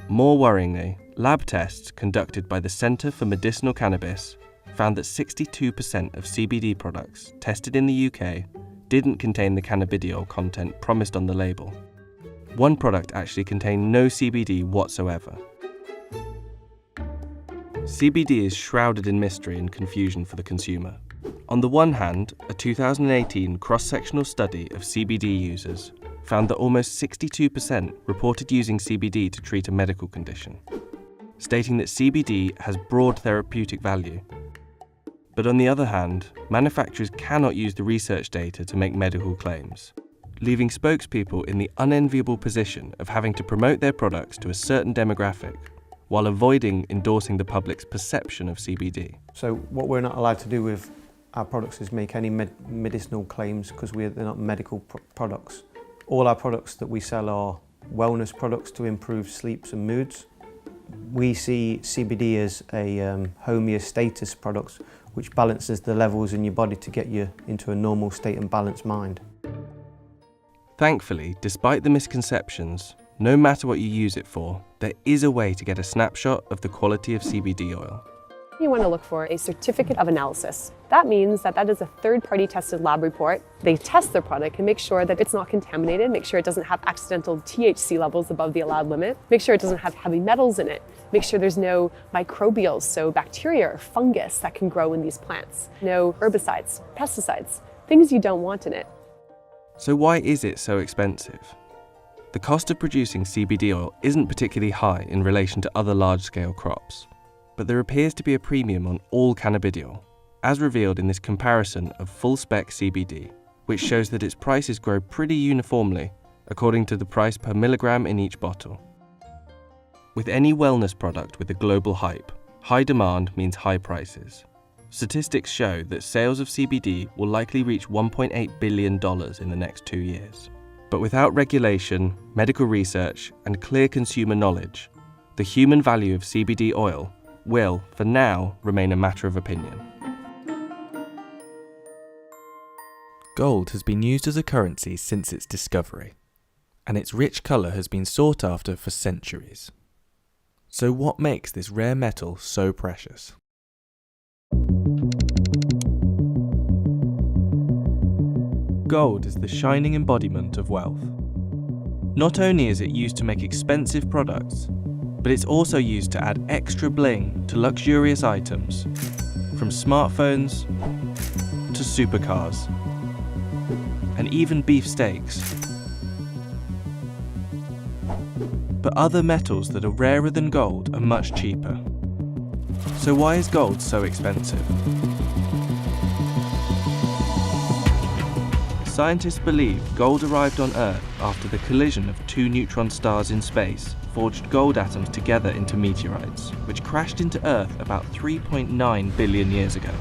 Speaker 1: More worryingly, lab tests conducted by the Centre for Medicinal Cannabis found that 62% of CBD products tested in the UK didn't contain the cannabidiol content promised on the label. One product actually contained no CBD whatsoever. CBD is shrouded in mystery and confusion for the consumer. On the one hand, a 2018 cross-sectional study of CBD users found that almost 62% reported using CBD to treat a medical condition, stating that CBD has broad therapeutic value. But on the other hand, manufacturers cannot use the research data to make medical claims, leaving spokespeople in the unenviable position of having to promote their products to a certain demographic, while avoiding endorsing the public's perception of CBD.
Speaker 11: So what we're not allowed to do with our products is make any medicinal claims, because they're not medical products. All our products that we sell are wellness products to improve sleeps and moods. We see CBD as a homeostasis product, which balances the levels in your body to get you into a normal state and balanced mind.
Speaker 1: Thankfully, despite the misconceptions, no matter what you use it for, there is a way to get a snapshot of the quality of CBD oil.
Speaker 18: You want to look for a certificate of analysis. That means that is a third-party tested lab report. They test their product and make sure that it's not contaminated, make sure it doesn't have accidental THC levels above the allowed limit, make sure it doesn't have heavy metals in it, make sure there's no microbials, so bacteria or fungus that can grow in these plants, no herbicides, pesticides, things you don't want in it.
Speaker 1: So why is it so expensive? The cost of producing CBD oil isn't particularly high in relation to other large-scale crops, but there appears to be a premium on all cannabidiol, as revealed in this comparison of full-spec CBD, which shows that its prices grow pretty uniformly according to the price per milligram in each bottle. With any wellness product with a global hype, high demand means high prices. Statistics show that sales of CBD will likely reach $1.8 billion in the next 2 years. But without regulation, medical research, and clear consumer knowledge, the human value of CBD oil will, for now, remain a matter of opinion. Gold has been used as a currency since its discovery, and its rich colour has been sought after for centuries. So what makes this rare metal so precious? Gold is the shining embodiment of wealth. Not only is it used to make expensive products, but it's also used to add extra bling to luxurious items, from smartphones to supercars, and even beefsteaks. But other metals that are rarer than gold are much cheaper. So why is gold so expensive? Scientists believe gold arrived on Earth after the collision of two neutron stars in space forged gold atoms together into meteorites, which crashed into Earth about 3.9 billion years ago.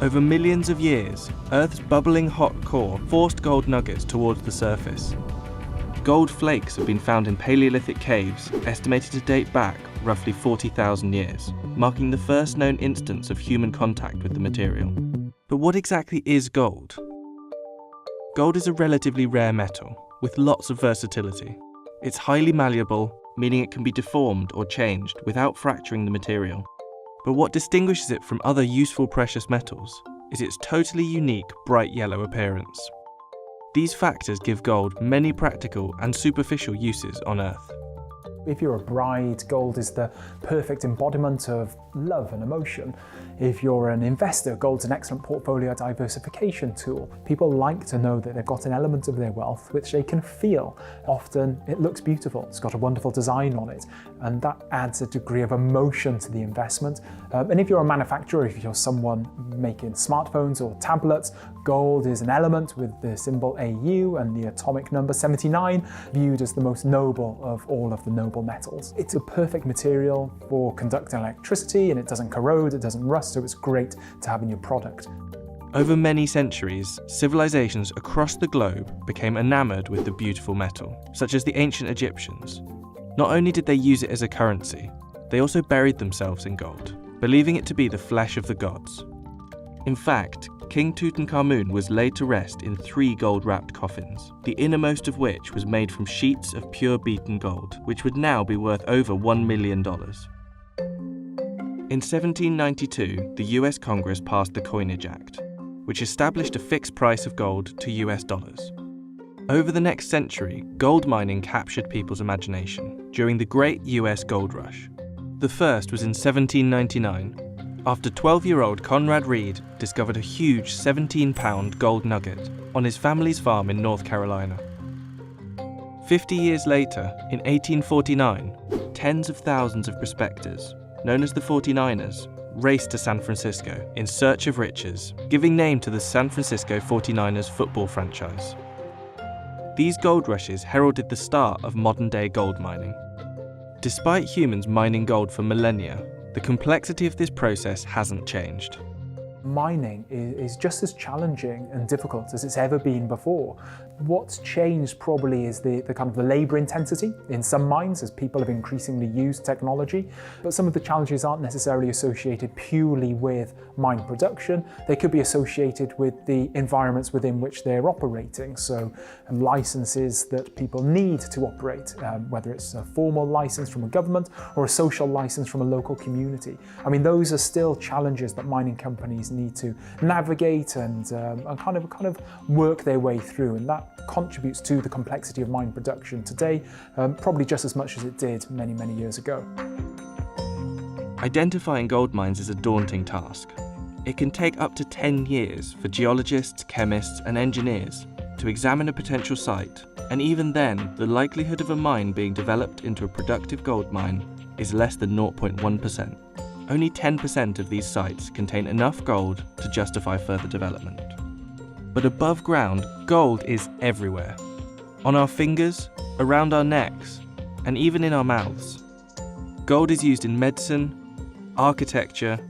Speaker 1: Over millions of years, Earth's bubbling hot core forced gold nuggets towards the surface. Gold flakes have been found in Paleolithic caves, estimated to date back roughly 40,000 years, marking the first known instance of human contact with the material. But what exactly is gold? Gold is a relatively rare metal, with lots of versatility. It's highly malleable, meaning it can be deformed or changed without fracturing the material. But what distinguishes it from other useful precious metals is its totally unique bright yellow appearance. These factors give gold many practical and superficial uses on Earth.
Speaker 19: If you're a bride, gold is the perfect embodiment of love and emotion. If you're an investor, gold's an excellent portfolio diversification tool. People like to know that they've got an element of their wealth which they can feel. Often it looks beautiful, it's got a wonderful design on it, and that adds a degree of emotion to the investment. And if you're a manufacturer, if you're someone making smartphones or tablets, gold is an element with the symbol AU and the atomic number 79, viewed as the most noble of all of the noble metals. It's a perfect material for conducting electricity, and it doesn't corrode, it doesn't rust, so it's great to have in your product.
Speaker 1: Over many centuries, civilizations across the globe became enamored with the beautiful metal, such as the ancient Egyptians. Not only did they use it as a currency, they also buried themselves in gold, believing it to be the flesh of the gods. In fact, King Tutankhamun was laid to rest in 3 gold-wrapped coffins, the innermost of which was made from sheets of pure beaten gold, which would now be worth over $1 million. In 1792, the US Congress passed the Coinage Act, which established a fixed price of gold to US dollars. Over the next century, gold mining captured people's imagination during the Great US Gold Rush. The first was in 1799, after 12-year-old Conrad Reed discovered a huge 17-pound gold nugget on his family's farm in North Carolina. 50 years later, in 1849, tens of thousands of prospectors, known as the 49ers, raced to San Francisco in search of riches, giving name to the San Francisco 49ers football franchise. These gold rushes heralded the start of modern-day gold mining. Despite humans mining gold for millennia, the complexity of this process hasn't changed.
Speaker 19: Mining is just as challenging and difficult as it's ever been before. What's changed probably is the kind of the labour intensity in some mines as people have increasingly used technology, but some of the challenges aren't necessarily associated purely with mine production. They could be associated with the environments within which they're operating, so licences that people need to operate, whether it's a formal licence from a government or a social licence from a local community. I mean, those are still challenges that mining companies need to navigate and kind of work their way through, and that contributes to the complexity of mine production today, probably just as much as it did many, many years ago.
Speaker 1: Identifying gold mines is a daunting task. It can take up to 10 years for geologists, chemists, and engineers to examine a potential site, and even then, the likelihood of a mine being developed into a productive gold mine is less than 0.1%. Only 10% of these sites contain enough gold to justify further development. But above ground, gold is everywhere. On our fingers, around our necks, and even in our mouths. Gold is used in medicine, architecture,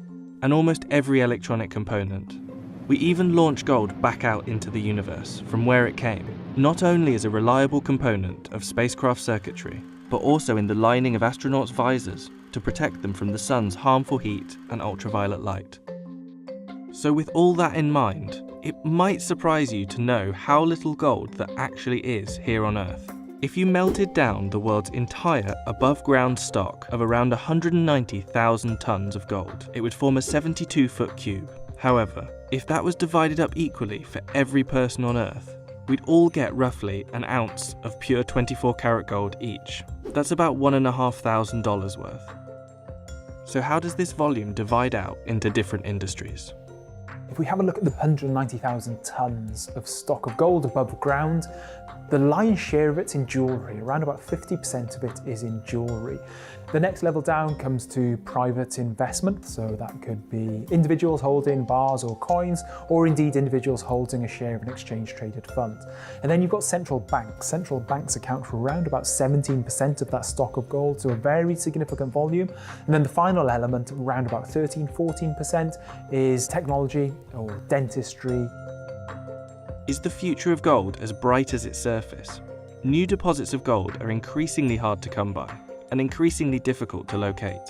Speaker 1: and almost every electronic component. We even launch gold back out into the universe from where it came, not only as a reliable component of spacecraft circuitry, but also in the lining of astronauts' visors to protect them from the sun's harmful heat and ultraviolet light. So with all that in mind, it might surprise you to know how little gold there actually is here on Earth. If you melted down the world's entire above-ground stock of around 190,000 tons of gold, it would form a 72-foot cube. However, if that was divided up equally for every person on Earth, we'd all get roughly an ounce of pure 24-karat gold each. That's about $1,500 worth. So how does this volume divide out into different industries?
Speaker 19: If we have a look at the 190,000 tons of stock of gold above ground, the lion's share of it's in jewellery. Around about 50% of it is in jewellery. The next level down comes to private investment, so that could be individuals holding bars or coins, or indeed individuals holding a share of an exchange-traded fund. And then you've got central banks. Central banks account for around about 17% of that stock of gold, so a very significant volume. And then the final element, around about 13-14%, is technology or dentistry.
Speaker 1: Is the future of gold as bright as its surface? new deposits of gold are increasingly hard to come by and increasingly difficult to locate.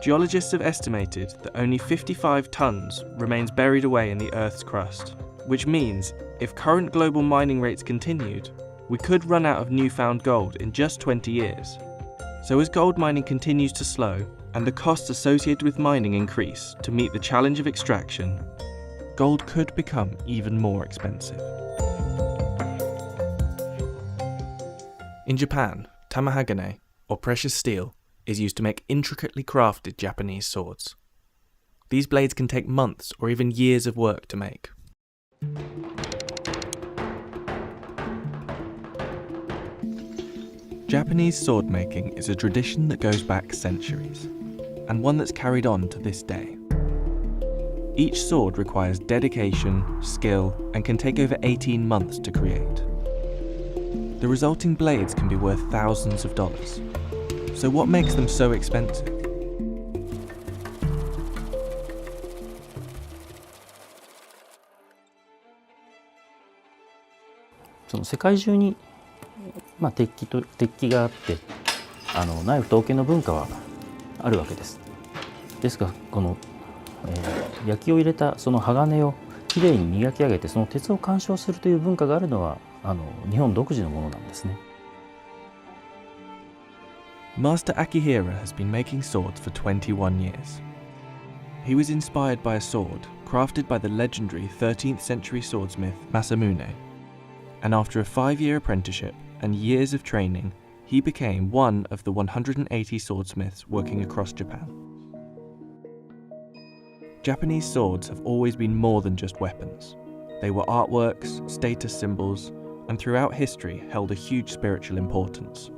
Speaker 1: Geologists have estimated that only 55 tons remains buried away in the Earth's crust, which means if current global mining rates continued, we could run out of newfound gold in just 20 years. So as gold mining continues to slow and the costs associated with mining increase to meet the challenge of extraction, gold could become even more expensive. In Japan, tamahagane, or precious steel, is used to make intricately crafted Japanese swords. These blades can take months or even years of work to make. Japanese sword making is a tradition that goes back centuries, and one that's carried on to this day. Each sword requires dedication, skill, and can take over 18 months to create. The resulting blades can be worth thousands of dollars. So what makes them so expensive?
Speaker 20: So 世界中に鉄器があってナイフと刀剣の文化はあるわけです。ですがこの、焼きを入れたその鋼をきれいに磨き上げてその鉄を鑑賞するという文化があるのは日本独自のものなんですね。
Speaker 1: Master Akihira has been making swords for 21 years. He was inspired by a sword crafted by the legendary 13th century swordsmith Masamune, and after a 5-year apprenticeship and years of training, he became one of the 180 swordsmiths working across Japan. Japanese swords have always been more than just weapons. They were artworks, status symbols, and throughout history held a huge spiritual importance.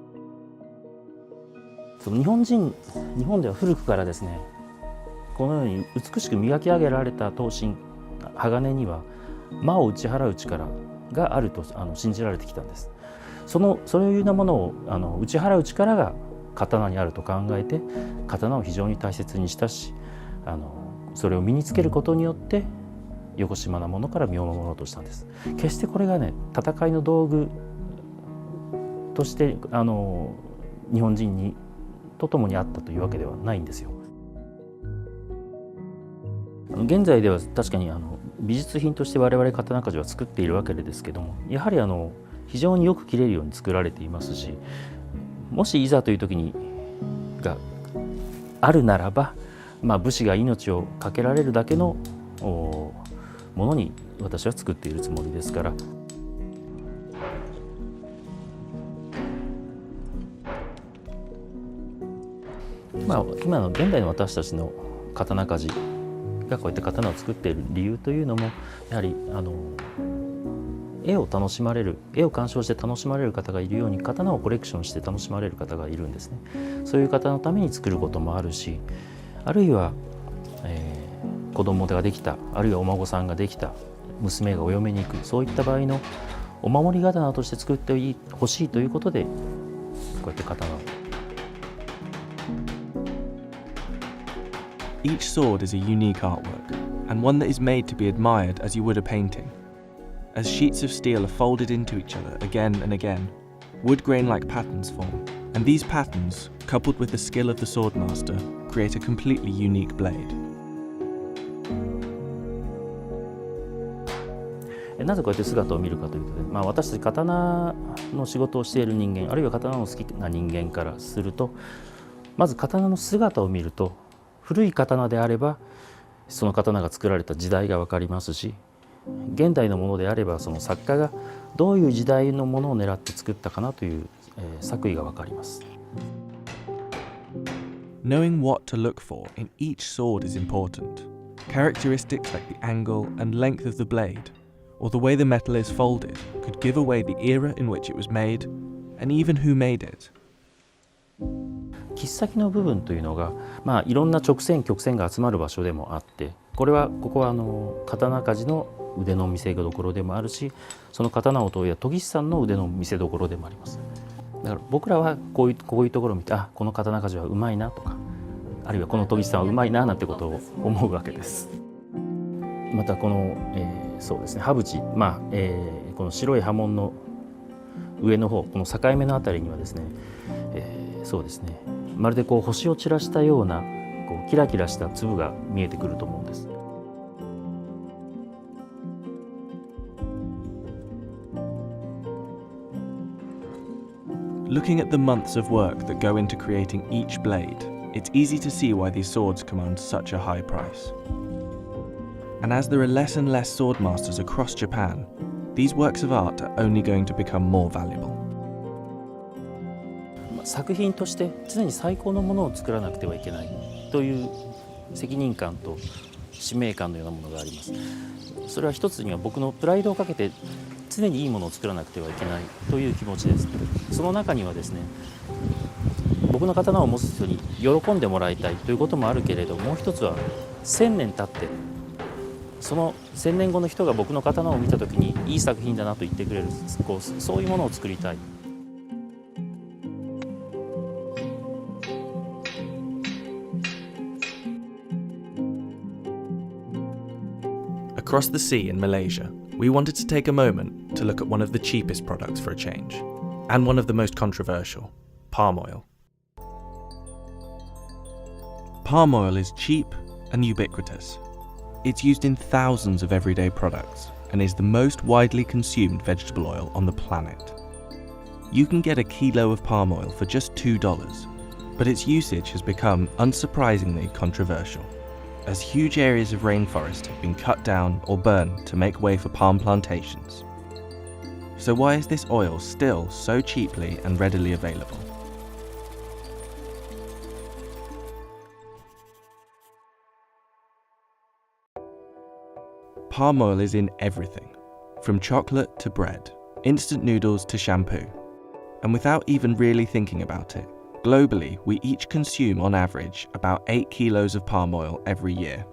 Speaker 20: 日本では古くからですね、このように美しく磨き上げられた刀身、鋼には魔を打ち払う力があると信じられてきたんです。そういうようなものを打ち払う力が刀にあると考えて、刀を非常に大切にしたし、それを身につけることによってよこしまなものから身を守ろうとしたんです。決してこれがね、戦いの道具として日本人と共にあったというわけではないんですよ。現在では確かに美術品として我々刀鍛冶は作っているわけですけども、やはり非常によく切れるように作られていますし、もしいざという時があるならば、武士が命を懸けられるだけのものに私は作っているつもりですから。今の現代の私たちの刀鍛冶がこうやって刀を作っている理由というのも、やはり絵を楽しまれる、絵を鑑賞して楽しまれる方がいるように、刀をコレクションして楽しまれる方がいるんですね。そういう方のために作ることもあるし、あるいは、子供ができた、あるいはお孫さんができた、娘がお嫁に行く、そういった場合のお守り刀として作ってほしいということで、こうやって刀を。
Speaker 1: Each sword is a unique artwork, and one that is made to be admired as you would a painting. As sheets of steel are folded into each other again and again, wood grain-like patterns form, and these patterns, coupled with the skill of the swordmaster, create a completely unique blade.
Speaker 20: なぜこうやって姿を見るかというと、私たち刀の仕事をしている人間、あるいは刀の好きな人間からすると、まず刀の姿を見ると、古い刀であればその刀が作られた時代が分かりますし、現代のものであればその作家がどういう時代のものを狙って作ったかなという、作為が分かります。
Speaker 1: Knowing what to look for in each sword is important. Characteristics like the angle and length of the blade, or the way the metal is folded, could give away the era in which it was made, and even who made it.
Speaker 20: 切っ先の部分というのが、いろんな直線曲線が集まる場所でもあって、ここは刀鍛冶の腕の見せ所でもあるし、その刀を研いだ研ぎ師さんの腕の見せ所でもあります。だから僕らはこういうところを見て、この刀鍛冶はうまいなとか、あるいはこの研ぎ師さんはうまいななんてことを思うわけです。またこの、そうですね、刃縁、この白い刃文の上の方、この境目のあたりにはですね、そうですね、まるでこう星を散らしたようなこうキラキラした粒が見えてくると思うんです。
Speaker 1: Looking at the months of work that go into creating each blade, it's easy to see why these swords command such a high price. And as there are less and less sword masters across Japan, these works of art are only going to become more valuable.
Speaker 20: 作品として常に最高のものを作らなくてはいけないという責任感と使命感のようなものがあります。それは一つには僕のプライドをかけて常にいいものを作らなくてはいけないという気持ちです。その中にはですね、僕の刀を持つ人に喜んでもらいたいということもあるけれど、もう一つは1000年経ってその1000年後の人が僕の刀を見た時にいい作品だなと言ってくれる、そういうものを作りたい。
Speaker 1: Across the sea in Malaysia, we wanted to take a moment to look at one of the cheapest products for a change, and one of the most controversial, palm oil. Palm oil is cheap and ubiquitous. It's used in thousands of everyday products and is the most widely consumed vegetable oil on the planet. You can get a kilo of palm oil for just $2, but its usage has become unsurprisingly controversial, as huge areas of rainforest have been cut down or burned to make way for palm plantations. So why is this oil still so cheaply and readily available? Palm oil is in everything, from chocolate to bread, instant noodles to shampoo. And without even really thinking about it, globally, we each consume on average about 8 kilos of palm oil every year.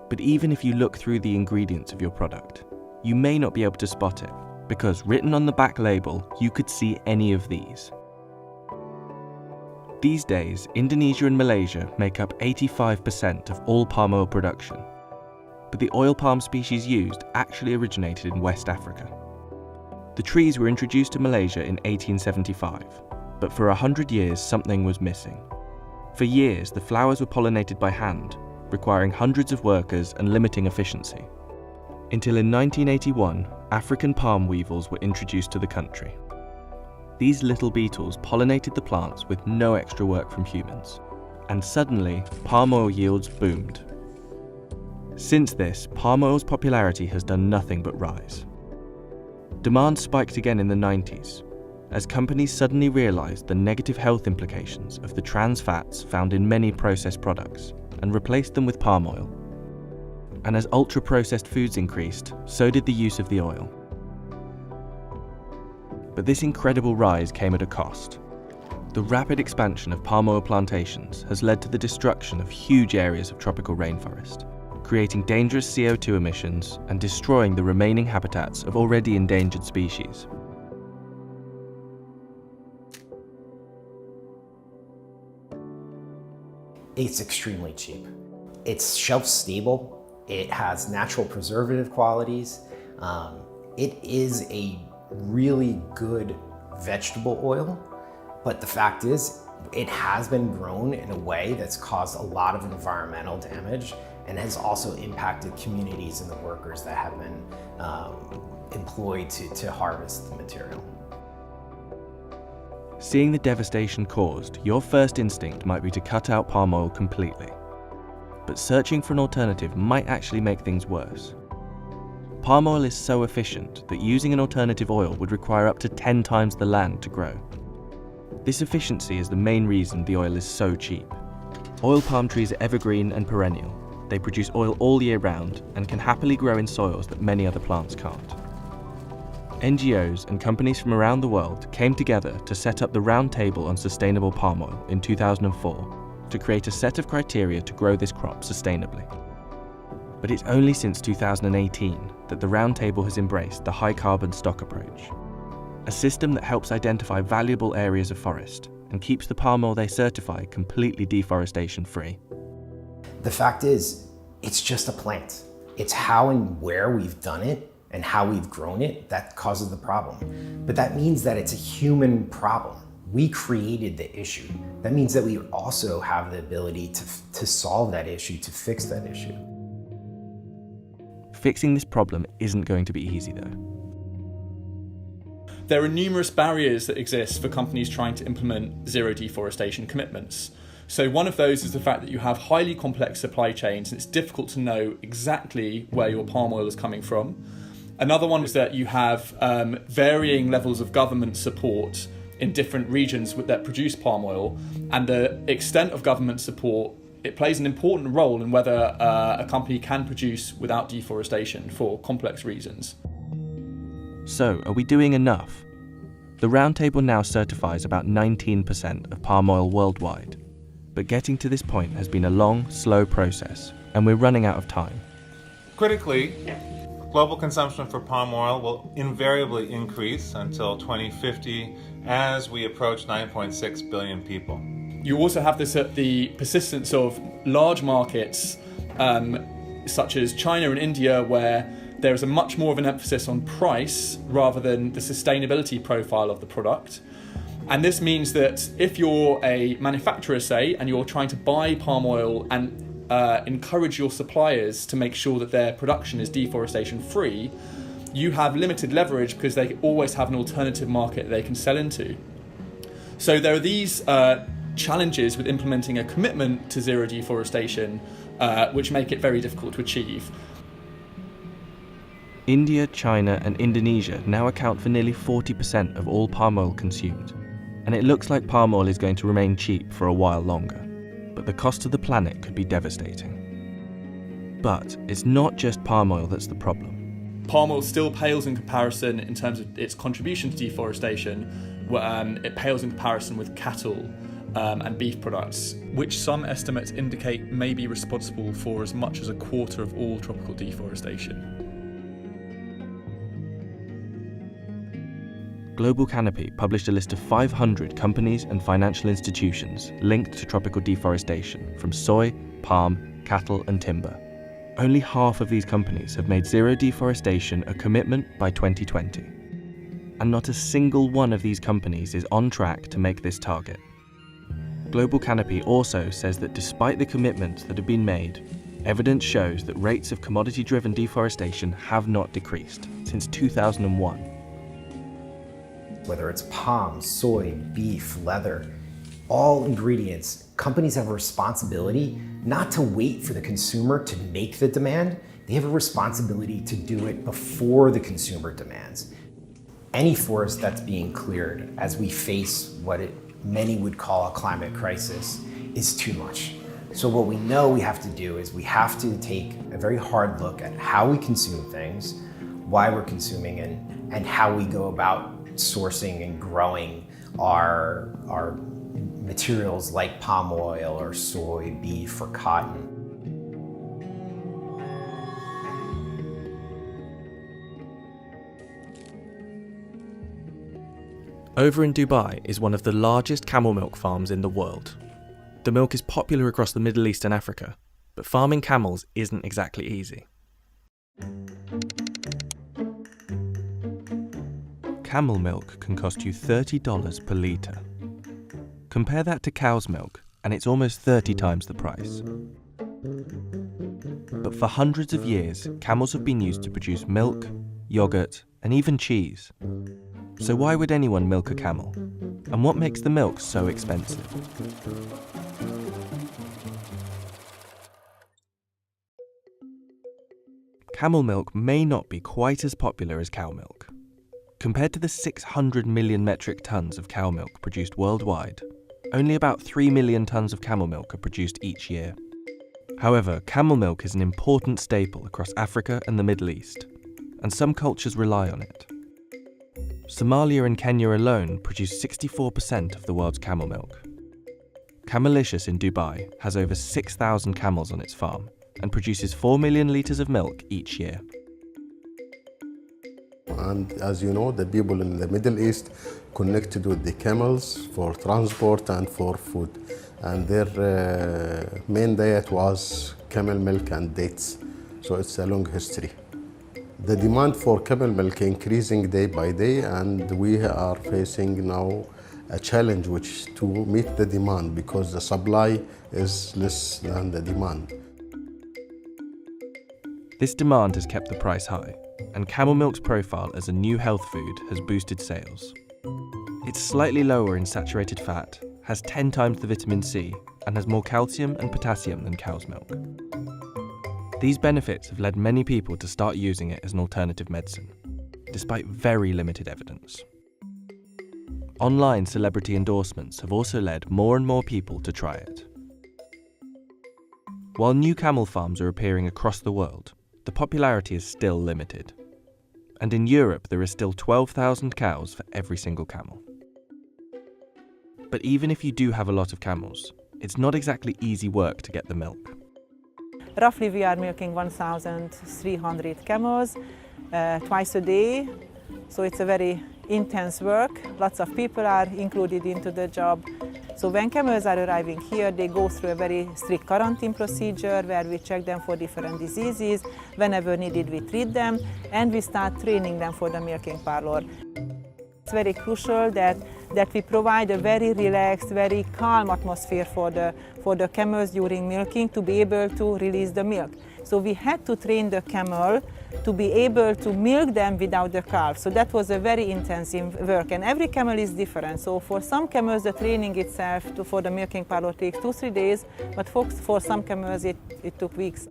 Speaker 1: But even if you look through the ingredients of your product, you may not be able to spot it, because written on the back label, you could see any of these. These days, Indonesia and Malaysia make up 85% of all palm oil production. But the oil palm species used actually originated in West Africa. The trees were introduced to Malaysia in 1875. But for 100 years, something was missing. For years, the flowers were pollinated by hand, requiring hundreds of workers and limiting efficiency. Until in 1981, African palm weevils were introduced to the country. These little beetles pollinated the plants with no extra work from humans. And suddenly, palm oil yields boomed. Since this, palm oil's popularity has done nothing but rise. Demand spiked again in the 90s, as companies suddenly realized the negative health implications of the trans fats found in many processed products and replaced them with palm oil. And as ultra-processed foods increased, so did the use of the oil. But this incredible rise came at a cost. The rapid expansion of palm oil plantations has led to the destruction of huge areas of tropical rainforest, creating dangerous CO2 emissions and destroying the remaining habitats of already endangered species.
Speaker 21: It's extremely cheap. It's shelf stable. It has natural preservative qualities. It is a really good vegetable oil, but the fact is, it has been grown in a way that's caused a lot of environmental damage and has also impacted communities and the workers that have been employed to harvest the material.
Speaker 1: Seeing the devastation caused, your first instinct might be to cut out palm oil completely. But searching for an alternative might actually make things worse. Palm oil is so efficient that using an alternative oil would require up to 10 times the land to grow. This efficiency is the main reason the oil is so cheap. Oil palm trees are evergreen and perennial. They produce oil all year round and can happily grow in soils that many other plants can't. NGOs and companies from around the world came together to set up the Round Table on Sustainable Palm Oil in 2004 to create a set of criteria to grow this crop sustainably. But it's only since 2018 that the Round Table has embraced the high carbon stock approach, a system that helps identify valuable areas of forest and keeps the palm oil they certify completely deforestation free.
Speaker 21: The fact is, it's just a plant. It's how and where we've done it and how we've grown it that causes the problem. But that means that it's a human problem. We created the issue. That means that we also have the ability to solve that issue, to fix that issue.
Speaker 1: Fixing this problem isn't going to be easy though.
Speaker 3: There are numerous barriers that exist for companies trying to implement zero deforestation commitments. So one of those is the fact that you have highly complex supply chains and it's difficult to know exactly where your palm oil is coming from. Another one is that you have varying levels of government support in different regions that produce palm oil, and the extent of government support, it plays an important role in whether a company can produce without deforestation for complex reasons.
Speaker 1: So, are we doing enough? The Roundtable now certifies about 19% of palm oil worldwide, but getting to this point has been a long, slow process, and we're running out of time.
Speaker 22: Critically, global consumption for palm oil will invariably increase until 2050 as we approach 9.6 billion people.
Speaker 3: You also have the persistence of large markets such as China and India, where there is a much more of an emphasis on price rather than the sustainability profile of the product. And this means that if you're a manufacturer, say, and you're trying to buy palm oil and encourage your suppliers to make sure that their production is deforestation free, you have limited leverage because they always have an alternative market they can sell into. So there are these challenges with implementing a commitment to zero deforestation, which make it very difficult to achieve.
Speaker 1: India, China and Indonesia now account for nearly 40% of all palm oil consumed, and it looks like palm oil is going to remain cheap for a while longer, but the cost to the planet could be devastating. But it's not just palm oil that's the problem.
Speaker 3: Palm oil still pales in comparison in terms of its contribution to deforestation. It pales in comparison with cattle and beef products, which some estimates indicate may be responsible for as much as a quarter of all tropical deforestation.
Speaker 1: Global Canopy published a list of 500 companies and financial institutions linked to tropical deforestation from soy, palm, cattle and timber. Only half of these companies have made zero deforestation a commitment by 2020. And not a single one of these companies is on track to make this target. Global Canopy also says that despite the commitments that have been made, evidence shows that rates of commodity-driven deforestation have not decreased since 2001.
Speaker 21: Whether it's palm, soy, beef, leather, all ingredients, companies have a responsibility not to wait for the consumer to make the demand. They have a responsibility to do it before the consumer demands. Any forest that's being cleared as we face what many would call a climate crisis is too much. So what we know we have to do is we have to take a very hard look at how we consume things, why we're consuming, and how we go about sourcing and growing our materials like palm oil or soy, beef, or cotton.
Speaker 1: Over in Dubai is one of the largest camel milk farms in the world. The milk is popular across the Middle East and Africa, but farming camels isn't exactly easy. Camel milk can cost you $30 per litre. Compare that to cow's milk, and it's almost 30 times the price. But for hundreds of years, camels have been used to produce milk, yogurt, and even cheese. So why would anyone milk a camel? And what makes the milk so expensive? Camel milk may not be quite as popular as cow milk. Compared to the 600 million metric tons of cow milk produced worldwide, only about 3 million tons of camel milk are produced each year. However, camel milk is an important staple across Africa and the Middle East, and some cultures rely on it. Somalia and Kenya alone produce 64% of the world's camel milk. Camelicious in Dubai has over 6,000 camels on its farm and produces 4 million litres of milk each year.
Speaker 23: And as you know, the people in the Middle East connected with the camels for transport and for food. And their main diet was camel milk and dates. So it's a long history. The demand for camel milk increasing day by day, and we are facing now a challenge which is to meet the demand because the supply is less than the demand.
Speaker 1: This demand has kept the price high, and camel milk's profile as a new health food has boosted sales. It's slightly lower in saturated fat, has 10 times the vitamin C, and has more calcium and potassium than cow's milk. These benefits have led many people to start using it as an alternative medicine, despite very limited evidence. Online celebrity endorsements have also led more and more people to try it. While new camel farms are appearing across the world, the popularity is still limited. And in Europe, there are still 12,000 cows for every single camel. But even if you do have a lot of camels, it's not exactly easy work to get the milk.
Speaker 2: Roughly we are milking 1,300 camels twice a day, so it's a very intense work. Lots of people are included into the job. So when camels are arriving here, they go through a very strict quarantine procedure where we check them for different diseases. Whenever needed, we treat them, and we start training them for the milking parlor. It's very crucial that we provide a very relaxed, very calm atmosphere for the camels during milking to be able to release the milk. So we had to train the camel to be able to milk them without the calf. So that was a very intensive work, and every camel is different. So for some camels, the training itself for the milking parlor takes 2-3 days, but for some camels it took weeks.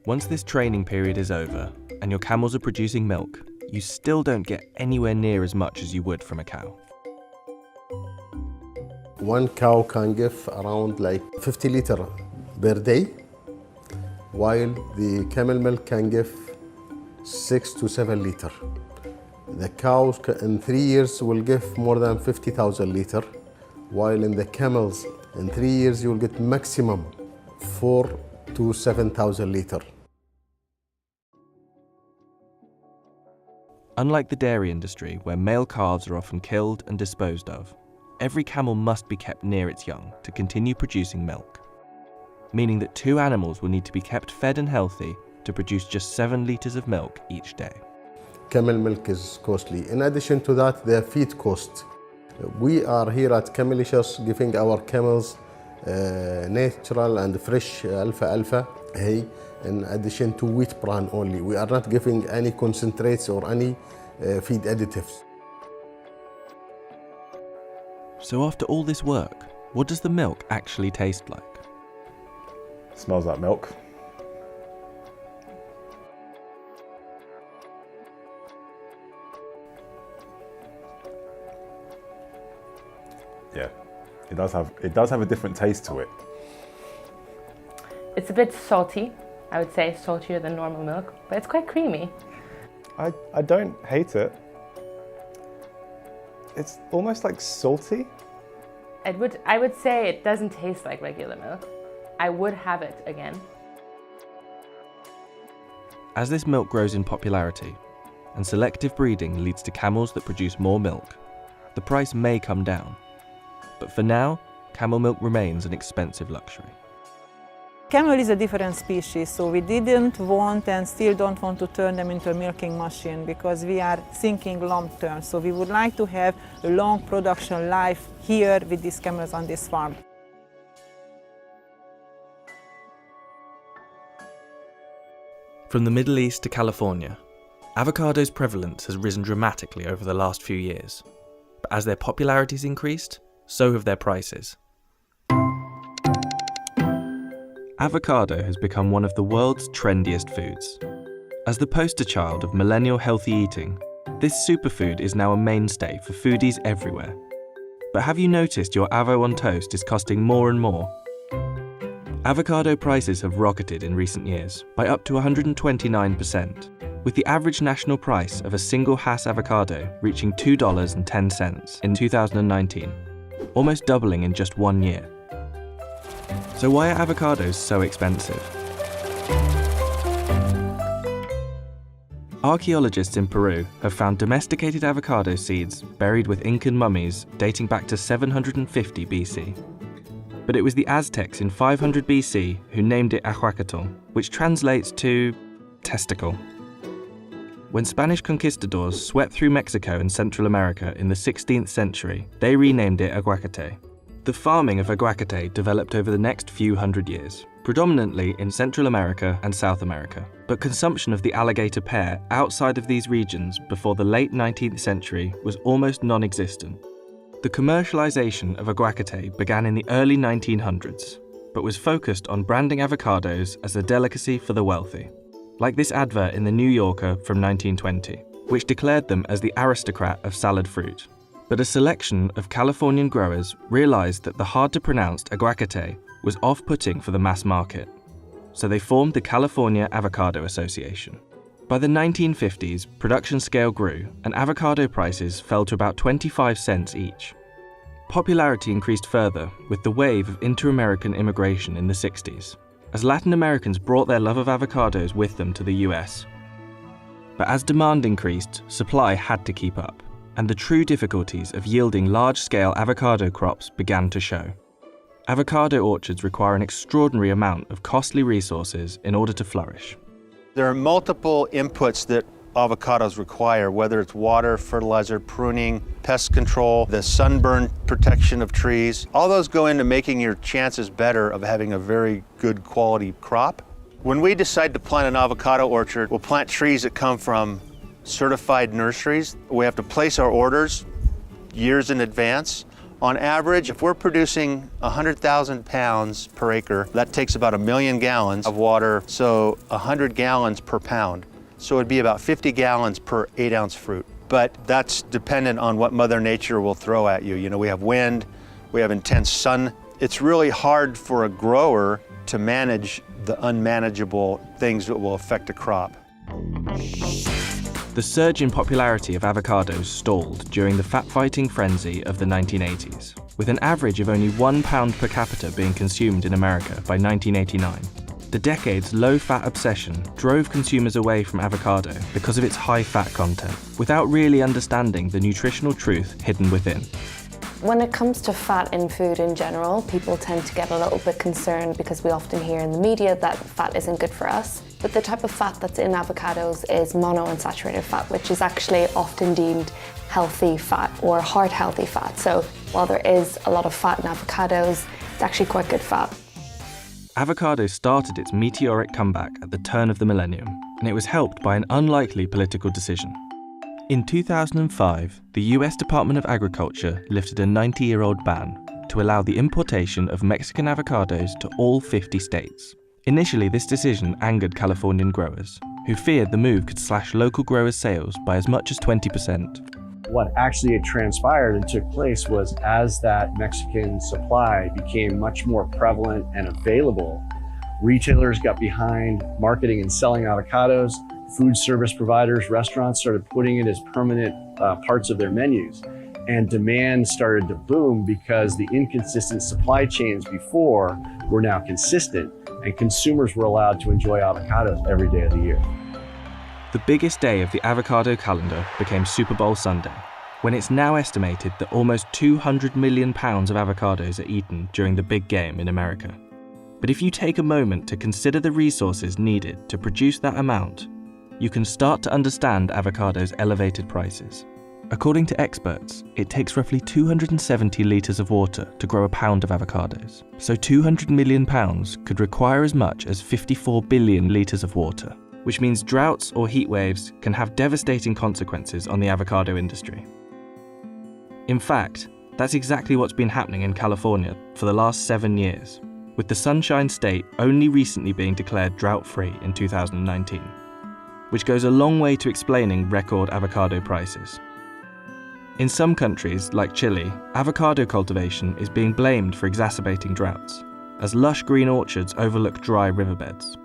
Speaker 1: Once this training period is over and your camels are producing milk, you still don't get anywhere near as much as you would from a cow.
Speaker 23: One cow can give around like 50 liters per day, while the camel milk can give 6 to 7 liters. The cows in 3 years will give more than 50,000 liters, while in the camels in 3 years you will get maximum 4 to 7,000 liters.
Speaker 1: Unlike the dairy industry, where male calves are often killed and disposed of, every camel must be kept near its young to continue producing milk, meaning that 2 animals will need to be kept fed and healthy to produce just 7 liters of milk each day.
Speaker 23: Camel milk is costly. In addition to that, the feed cost. We are here at Camelicious giving our camels natural and fresh alfalfa hay, in addition to wheat bran only. We are not giving any concentrates or any feed additives.
Speaker 1: So after all this work, what does the milk actually taste like?
Speaker 4: Smells like milk. Yeah, it does have a different taste to it.
Speaker 5: It's a bit salty, I would say, saltier than normal milk, but it's quite creamy.
Speaker 4: I don't hate it. It's almost like salty.
Speaker 5: I would say it doesn't taste like regular milk. I would have it again.
Speaker 1: As this milk grows in popularity, and selective breeding leads to camels that produce more milk, the price may come down. But for now, camel milk remains an expensive luxury.
Speaker 2: Camel is a different species, so we didn't want and still don't want to turn them into a milking machine because we are thinking long term. So we would like to have a long production life here with these camels on this farm.
Speaker 1: From the Middle East to California, avocado's prevalence has risen dramatically over the last few years. But as their popularity has increased, so have their prices. Avocado has become one of the world's trendiest foods. As the poster child of millennial healthy eating, this superfood is now a mainstay for foodies everywhere. But have you noticed your avo on toast is costing more and more? Avocado prices have rocketed in recent years by up to 129%, with the average national price of a single Hass avocado reaching $2.10 in 2019, almost doubling in just 1 year. So why are avocados so expensive? Archaeologists in Peru have found domesticated avocado seeds buried with Incan mummies dating back to 750 BC. But it was the Aztecs in 500 BC who named it Aguacatl, which translates to testicle. When Spanish conquistadors swept through Mexico and Central America in the 16th century, they renamed it aguacate. The farming of aguacate developed over the next few hundred years, predominantly in Central America and South America, but consumption of the alligator pear outside of these regions before the late 19th century was almost non-existent. The commercialization of aguacate began in the early 1900s, but was focused on branding avocados as a delicacy for the wealthy, like this advert in the New Yorker from 1920, which declared them as the aristocrat of salad fruit. But a selection of Californian growers realized that the hard-to-pronounce aguacate was off-putting for the mass market, so they formed the California Avocado Association. By the 1950s, production scale grew, and avocado prices fell to about 25 cents each. Popularity increased further with the wave of inter-American immigration in the 60s, as Latin Americans brought their love of avocados with them to the US. But as demand increased, supply had to keep up, and the true difficulties of yielding large-scale avocado crops began to show. Avocado orchards require an extraordinary amount of costly resources in order to flourish.
Speaker 6: There are multiple inputs that avocados require, whether it's water, fertilizer, pruning, pest control, the sunburn protection of trees. All those go into making your chances better of having a very good quality crop. When we decide to plant an avocado orchard, we'll plant trees that come from certified nurseries. We have to place our orders years in advance. On average, if we're producing 100,000 pounds per acre, that takes about 1 million gallons of water, so 100 gallons per pound. So it'd be about 50 gallons per 8-ounce fruit. But that's dependent on what Mother Nature will throw at you. You know, we have wind, we have intense sun. It's really hard for a grower to manage the unmanageable things that will affect a crop.
Speaker 1: The surge in popularity of avocados stalled during the fat-fighting frenzy of the 1980s, with an average of only £1 per capita being consumed in America by 1989. The decade's low-fat obsession drove consumers away from avocado because of its high fat content, without really understanding the nutritional truth hidden within.
Speaker 7: When it comes to fat in food in general, people tend to get a little bit concerned because we often hear in the media that fat isn't good for us. But the type of fat that's in avocados is monounsaturated fat, which is actually often deemed healthy fat or heart-healthy fat. So while there is a lot of fat in avocados, it's actually quite good fat.
Speaker 1: Avocado started its meteoric comeback at the turn of the millennium, and it was helped by an unlikely political decision. In 2005, the US Department of Agriculture lifted a 90-year-old ban to allow the importation of Mexican avocados to all 50 states. Initially, this decision angered Californian growers, who feared the move could slash local growers' sales by as much as 20%.
Speaker 15: What actually transpired and took place was, as that Mexican supply became much more prevalent and available, retailers got behind marketing and selling avocados. Food service providers, restaurants started putting it as permanent parts of their menus. And demand started to boom because the inconsistent supply chains before were now consistent, and consumers were allowed to enjoy avocados every day of the year.
Speaker 1: The biggest day of the avocado calendar became Super Bowl Sunday, when it's now estimated that almost 200 million pounds of avocados are eaten during the big game in America. But if you take a moment to consider the resources needed to produce that amount, you can start to understand avocados' elevated prices. According to experts, it takes roughly 270 litres of water to grow a pound of avocados. So 200 million pounds could require as much as 54 billion litres of water, which means droughts or heat waves can have devastating consequences on the avocado industry. In fact, that's exactly what's been happening in California for the last 7 years, with the Sunshine State only recently being declared drought-free in 2019, which goes a long way to explaining record avocado prices. In some countries, like Chile, avocado cultivation is being blamed for exacerbating droughts, as lush green orchards overlook dry riverbeds.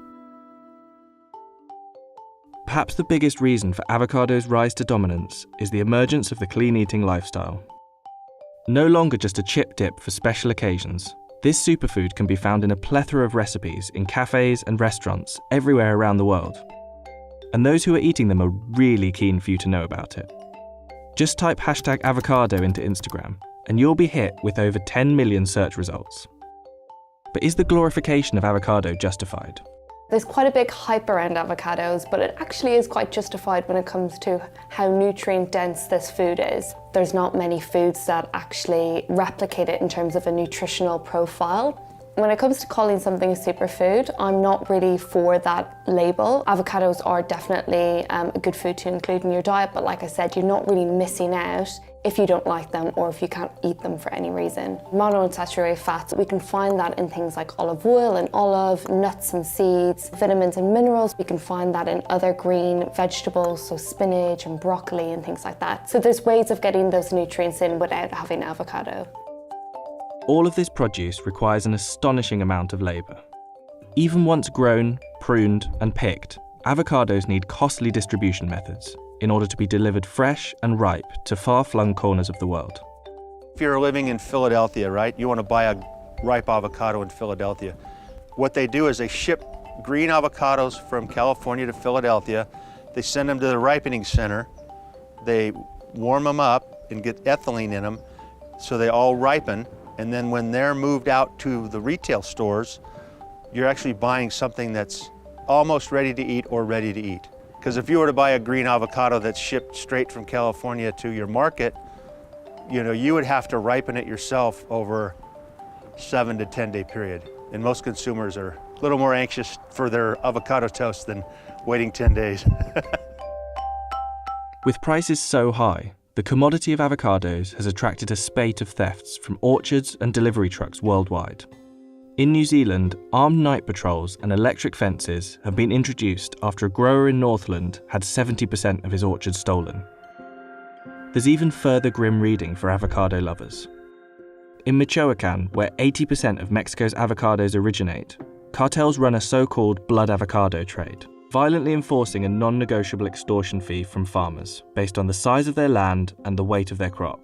Speaker 1: Perhaps the biggest reason for avocado's rise to dominance is the emergence of the clean eating lifestyle. No longer just a chip dip for special occasions, this superfood can be found in a plethora of recipes in cafes and restaurants everywhere around the world. And those who are eating them are really keen for you to know about it. Just type #avocado into Instagram, and you'll be hit with over 10 million search results. But is the glorification of avocado justified?
Speaker 7: There's quite a big hype around avocados, but it actually is quite justified when it comes to how nutrient dense this food is. There's not many foods that actually replicate it in terms of a nutritional profile. When it comes to calling something a superfood, I'm not really for that label. Avocados are definitely a good food to include in your diet, but like I said, you're not really missing out if you don't like them or if you can't eat them for any reason. Monounsaturated fats, we can find that in things like olive oil and olive, nuts and seeds, vitamins and minerals. We can find that in other green vegetables, so spinach and broccoli and things like that. So there's ways of getting those nutrients in without having avocado.
Speaker 1: All of this produce requires an astonishing amount of labour. Even once grown, pruned and picked, avocados need costly distribution methods in order to be delivered fresh and ripe to far-flung corners of the world.
Speaker 6: If you're living in Philadelphia, right, you want to buy a ripe avocado in Philadelphia. What they do is they ship green avocados from California to Philadelphia. They send them to the ripening center. They warm them up and get ethylene in them so they all ripen. And then when they're moved out to the retail stores, you're actually buying something that's almost ready to eat or ready to eat. Because if you were to buy a green avocado that's shipped straight from California to your market, you would have to ripen it yourself over 7 to 10 day period. And most consumers are a little more anxious for their avocado toast than waiting 10 days.
Speaker 1: With prices so high, the commodity of avocados has attracted a spate of thefts from orchards and delivery trucks worldwide. In New Zealand, armed night patrols and electric fences have been introduced after a grower in Northland had 70% of his orchard stolen. There's even further grim reading for avocado lovers. In Michoacan, where 80% of Mexico's avocados originate, cartels run a so-called blood avocado trade, violently enforcing a non-negotiable extortion fee from farmers based on the size of their land and the weight of their crop.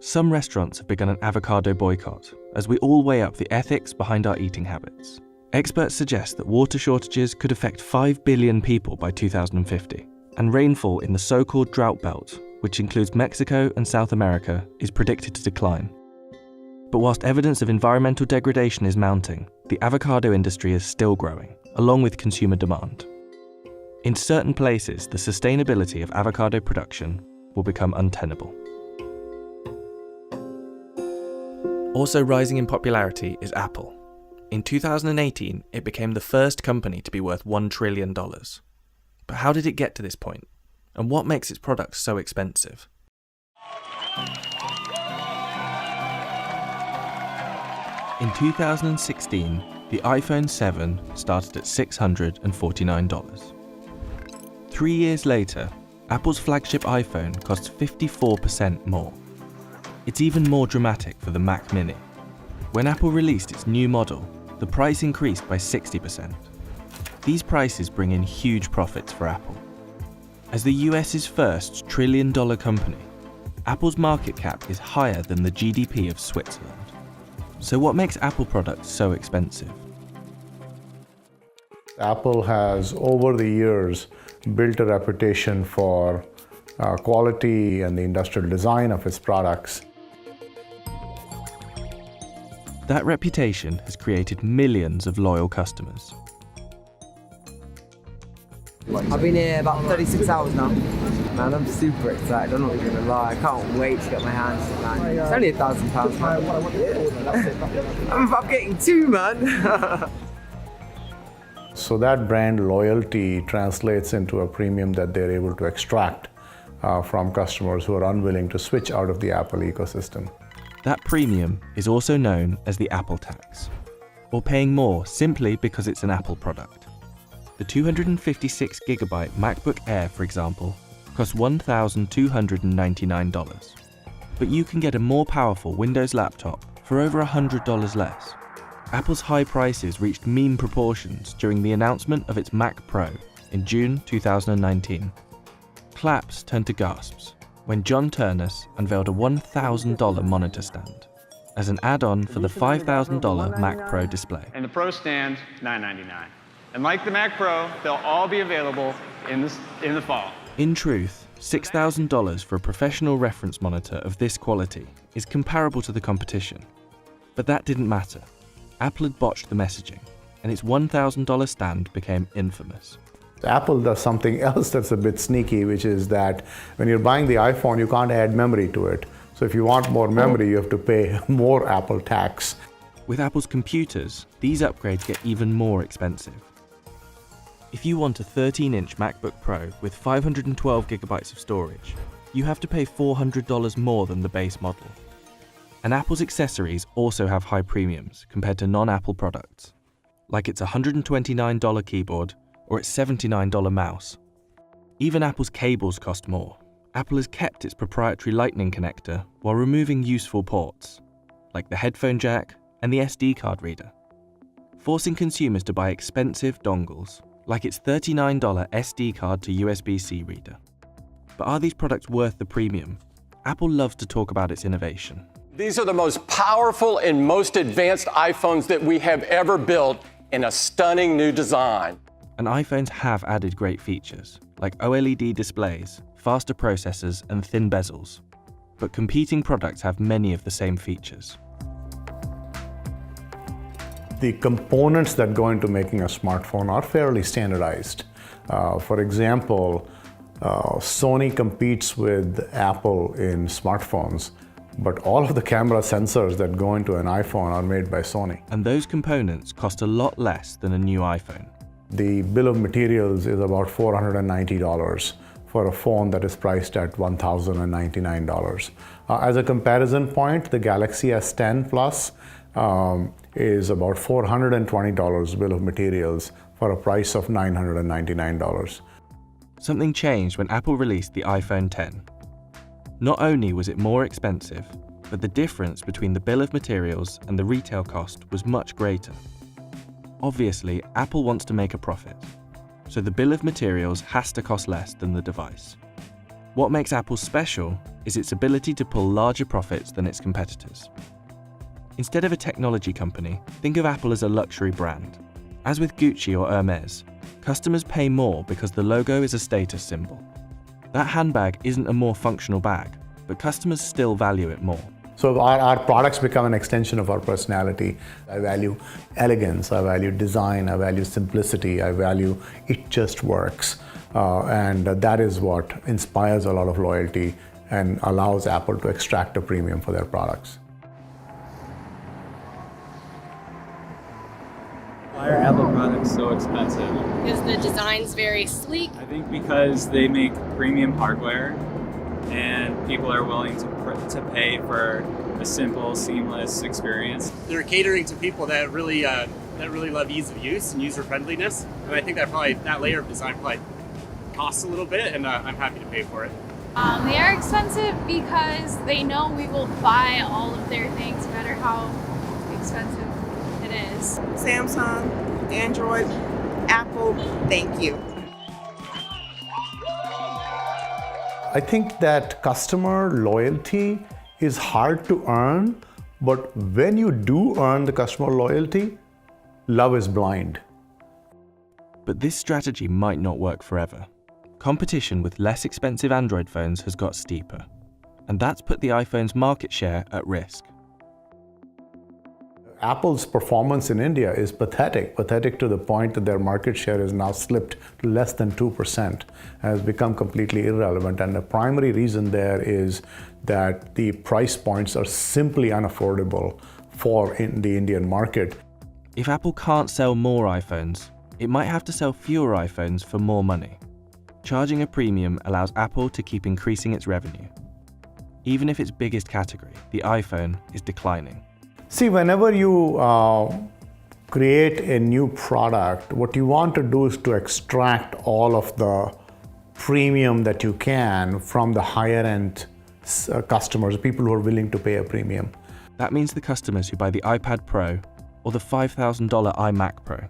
Speaker 1: Some restaurants have begun an avocado boycott as we all weigh up the ethics behind our eating habits. Experts suggest that water shortages could affect 5 billion people by 2050, and rainfall in the so-called drought belt, which includes Mexico and South America, is predicted to decline. But whilst evidence of environmental degradation is mounting, the avocado industry is still growing, along with consumer demand. In certain places, the sustainability of avocado production will become untenable. Also rising in popularity is Apple. In 2018, it became the first company to be worth $1 trillion. But how did it get to this point? And what makes its products so expensive? In 2016, the iPhone 7 started at $649. 3 years later, Apple's flagship iPhone costs 54% more. It's even more dramatic for the Mac Mini. When Apple released its new model, the price increased by 60%. These prices bring in huge profits for Apple. As the US's first trillion-dollar company, Apple's market cap is higher than the GDP of Switzerland. So what makes Apple products so expensive?
Speaker 8: Apple has, over the years, built a reputation for quality and the industrial design of its products.
Speaker 1: That reputation has created millions of loyal customers.
Speaker 9: I've been here about 36 hours now. Man, I'm super excited, I'm not even gonna lie. I can't wait to get my hands on it. It's only £1,000, man. I'm getting two, man.
Speaker 8: So that brand loyalty translates into a premium that they're able to extract from customers who are unwilling to switch out of the Apple ecosystem.
Speaker 1: That premium is also known as the Apple tax, or paying more simply because it's an Apple product. The 256GB MacBook Air, for example, costs $1,299. But you can get a more powerful Windows laptop for over $100 less. Apple's high prices reached meme proportions during the announcement of its Mac Pro in June 2019. Claps turned to gasps when John Ternus unveiled a $1,000 monitor stand as an add-on for the $5,000 Mac Pro display.
Speaker 10: And the Pro stand, $999. And like the Mac Pro, they'll all be available in the fall.
Speaker 1: In truth, $6,000 for a professional reference monitor of this quality is comparable to the competition. But that didn't matter. Apple had botched the messaging, and its $1,000 stand became infamous.
Speaker 8: Apple does something else that's a bit sneaky, which is that when you're buying the iPhone, you can't add memory to it. So if you want more memory, you have to pay more Apple tax.
Speaker 1: With Apple's computers, these upgrades get even more expensive. If you want a 13-inch MacBook Pro with 512 gigabytes of storage, you have to pay $400 more than the base model. And Apple's accessories also have high premiums compared to non-Apple products, like its $129 keyboard or its $79 mouse. Even Apple's cables cost more. Apple has kept its proprietary Lightning connector while removing useful ports, like the headphone jack and the SD card reader, forcing consumers to buy expensive dongles, like its $39 SD card to USB-C reader. But are these products worth the premium? Apple loves to talk about its innovation.
Speaker 12: These are the most powerful and most advanced iPhones that we have ever built in a stunning new design.
Speaker 1: And iPhones have added great features, like OLED displays, faster processors, and thin bezels. But competing products have many of the same features.
Speaker 8: The components that go into making a smartphone are fairly standardized. For example, Sony competes with Apple in smartphones, but all of the camera sensors that go into an iPhone are made by Sony.
Speaker 1: And those components cost a lot less than a new iPhone.
Speaker 8: The bill of materials is about $490 for a phone that is priced at $1,099. As a comparison point, the Galaxy S10 Plus is about $420 bill of materials for a price of $999.
Speaker 1: Something changed when Apple released the iPhone X. Not only was it more expensive, but the difference between the bill of materials and the retail cost was much greater. Obviously, Apple wants to make a profit, so the bill of materials has to cost less than the device. What makes Apple special is its ability to pull larger profits than its competitors. Instead of a technology company, think of Apple as a luxury brand. As with Gucci or Hermes, customers pay more because the logo is a status symbol. That handbag isn't a more functional bag, but customers still value it more.
Speaker 8: So our products become an extension of our personality. I value elegance, I value design, I value simplicity, I value it just works. And that is what inspires a lot of loyalty and allows Apple to extract a premium for their products.
Speaker 13: Why are Apple products so expensive?
Speaker 14: Because the design's very sleek.
Speaker 13: I think because they make premium hardware and people are willing to pay for a simple, seamless experience.
Speaker 24: They're catering to people that really love ease of use and user friendliness, and I think that layer of design probably costs a little bit, and I'm happy to pay for it.
Speaker 14: They are expensive because they know we will buy all of their things, no matter how expensive it is.
Speaker 25: Samsung, Android, Apple, thank you.
Speaker 8: I think that customer loyalty is hard to earn, but when you do earn the customer loyalty, love is blind.
Speaker 1: But this strategy might not work forever. Competition with less expensive Android phones has got steeper, and that's put the iPhone's market share at risk.
Speaker 8: Apple's performance in India is pathetic to the point that their market share has now slipped to less than 2% and has become completely irrelevant. And the primary reason there is that the price points are simply unaffordable for the Indian market.
Speaker 1: If Apple can't sell more iPhones, it might have to sell fewer iPhones for more money. Charging a premium allows Apple to keep increasing its revenue. Even if its biggest category, the iPhone, is declining.
Speaker 8: See, whenever you create a new product, what you want to do is to extract all of the premium that you can from the higher end customers, people who are willing to pay a premium.
Speaker 1: That means the customers who buy the iPad Pro or the $5,000 iMac Pro.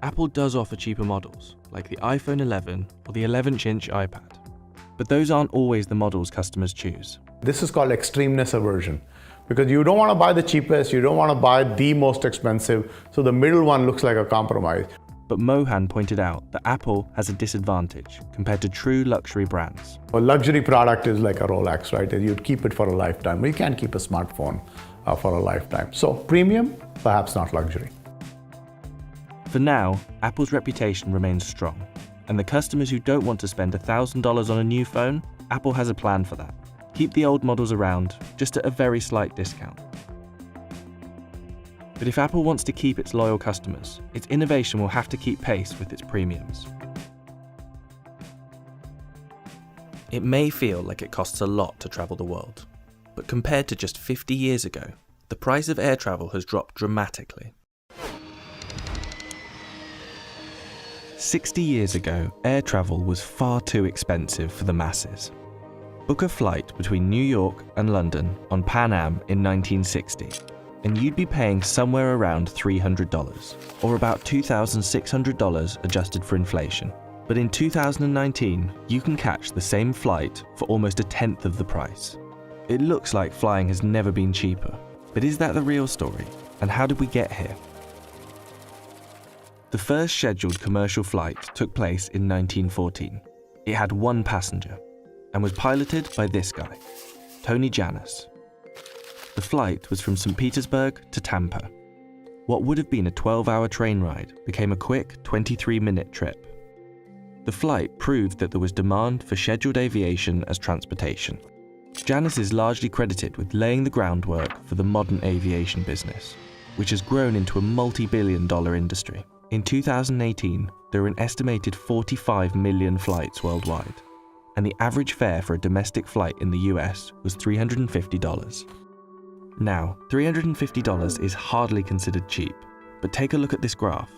Speaker 1: Apple does offer cheaper models, like the iPhone 11 or the 11-inch iPad. But those aren't always the models customers choose.
Speaker 8: This is called extremeness aversion. Because you don't want to buy the cheapest, you don't want to buy the most expensive, so the middle one looks like a compromise.
Speaker 1: But Mohan pointed out that Apple has a disadvantage compared to true luxury brands.
Speaker 8: A luxury product is like a Rolex, right? You'd keep it for a lifetime. You can't keep a smartphone for a lifetime. So premium, perhaps not luxury.
Speaker 1: For now, Apple's reputation remains strong, and the customers who don't want to spend $1,000 on a new phone, Apple has a plan for that. Keep the old models around, just at a very slight discount. But if Apple wants to keep its loyal customers, its innovation will have to keep pace with its premiums. It may feel like it costs a lot to travel the world, but compared to just 50 years ago, the price of air travel has dropped dramatically. 60 years ago, air travel was far too expensive for the masses. Book a flight between New York and London on Pan Am in 1960, and you'd be paying somewhere around $300, or about $2,600 adjusted for inflation. But in 2019, you can catch the same flight for almost a tenth of the price. It looks like flying has never been cheaper, but is that the real story? And how did we get here? The first scheduled commercial flight took place in 1914. It had one passenger and was piloted by this guy, Tony Janus. The flight was from St. Petersburg to Tampa. What would have been a 12-hour train ride became a quick 23-minute trip. The flight proved that there was demand for scheduled aviation as transportation. Janus is largely credited with laying the groundwork for the modern aviation business, which has grown into a multi-billion-dollar industry. In 2018, there were an estimated 45 million flights worldwide, and the average fare for a domestic flight in the US was $350. Now, $350 is hardly considered cheap, but take a look at this graph.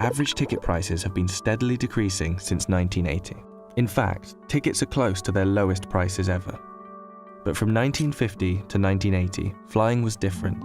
Speaker 1: Average ticket prices have been steadily decreasing since 1980. In fact, tickets are close to their lowest prices ever. But from 1950 to 1980, flying was different.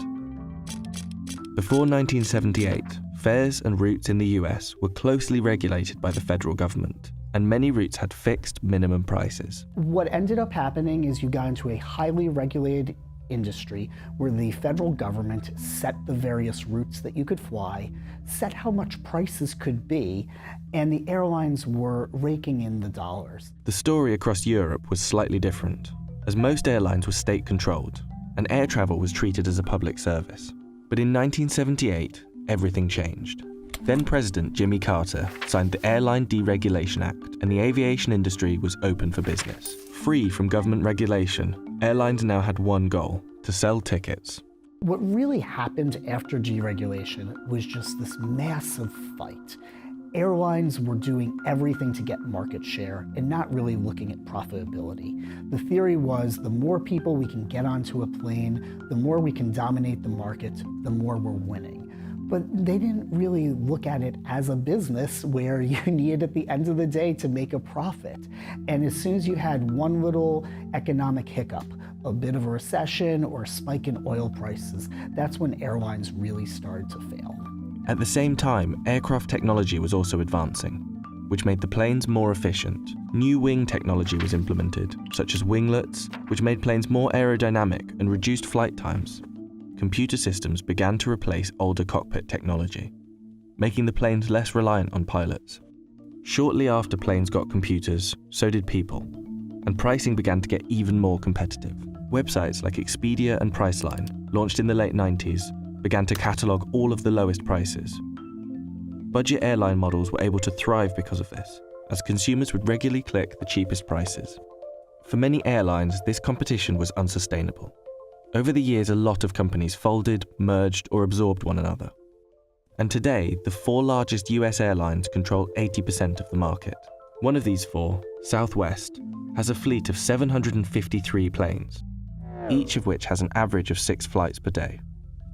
Speaker 1: Before 1978, fares and routes in the US were closely regulated by the federal government, and many routes had fixed minimum prices.
Speaker 11: What ended up happening is you got into a highly regulated industry where the federal government set the various routes that you could fly, set how much prices could be, and the airlines were raking in the dollars.
Speaker 1: The story across Europe was slightly different, as most airlines were state-controlled, and air travel was treated as a public service. But in 1978, everything changed. Then President Jimmy Carter signed the Airline Deregulation Act, and the aviation industry was open for business. Free from government regulation, airlines now had one goal: to sell tickets.
Speaker 11: What really happened after deregulation was just this massive fight. Airlines were doing everything to get market share and not really looking at profitability. The theory was the more people we can get onto a plane, the more we can dominate the market, the more we're winning. But they didn't really look at it as a business where you needed at the end of the day to make a profit. And as soon as you had one little economic hiccup, a bit of a recession or a spike in oil prices, that's when airlines really started to fail.
Speaker 1: At the same time, aircraft technology was also advancing, which made the planes more efficient. New wing technology was implemented, such as winglets, which made planes more aerodynamic and reduced flight times. Computer systems began to replace older cockpit technology, making the planes less reliant on pilots. Shortly after planes got computers, so did people, and pricing began to get even more competitive. Websites like Expedia and Priceline, launched in the late 90s, began to catalogue all of the lowest prices. Budget airline models were able to thrive because of this, as consumers would regularly click the cheapest prices. For many airlines, this competition was unsustainable. Over the years, a lot of companies folded, merged, or absorbed one another. And today, the 4 largest US airlines control 80% of the market. One of these 4, Southwest, has a fleet of 753 planes, each of which has an average of 6 flights per day.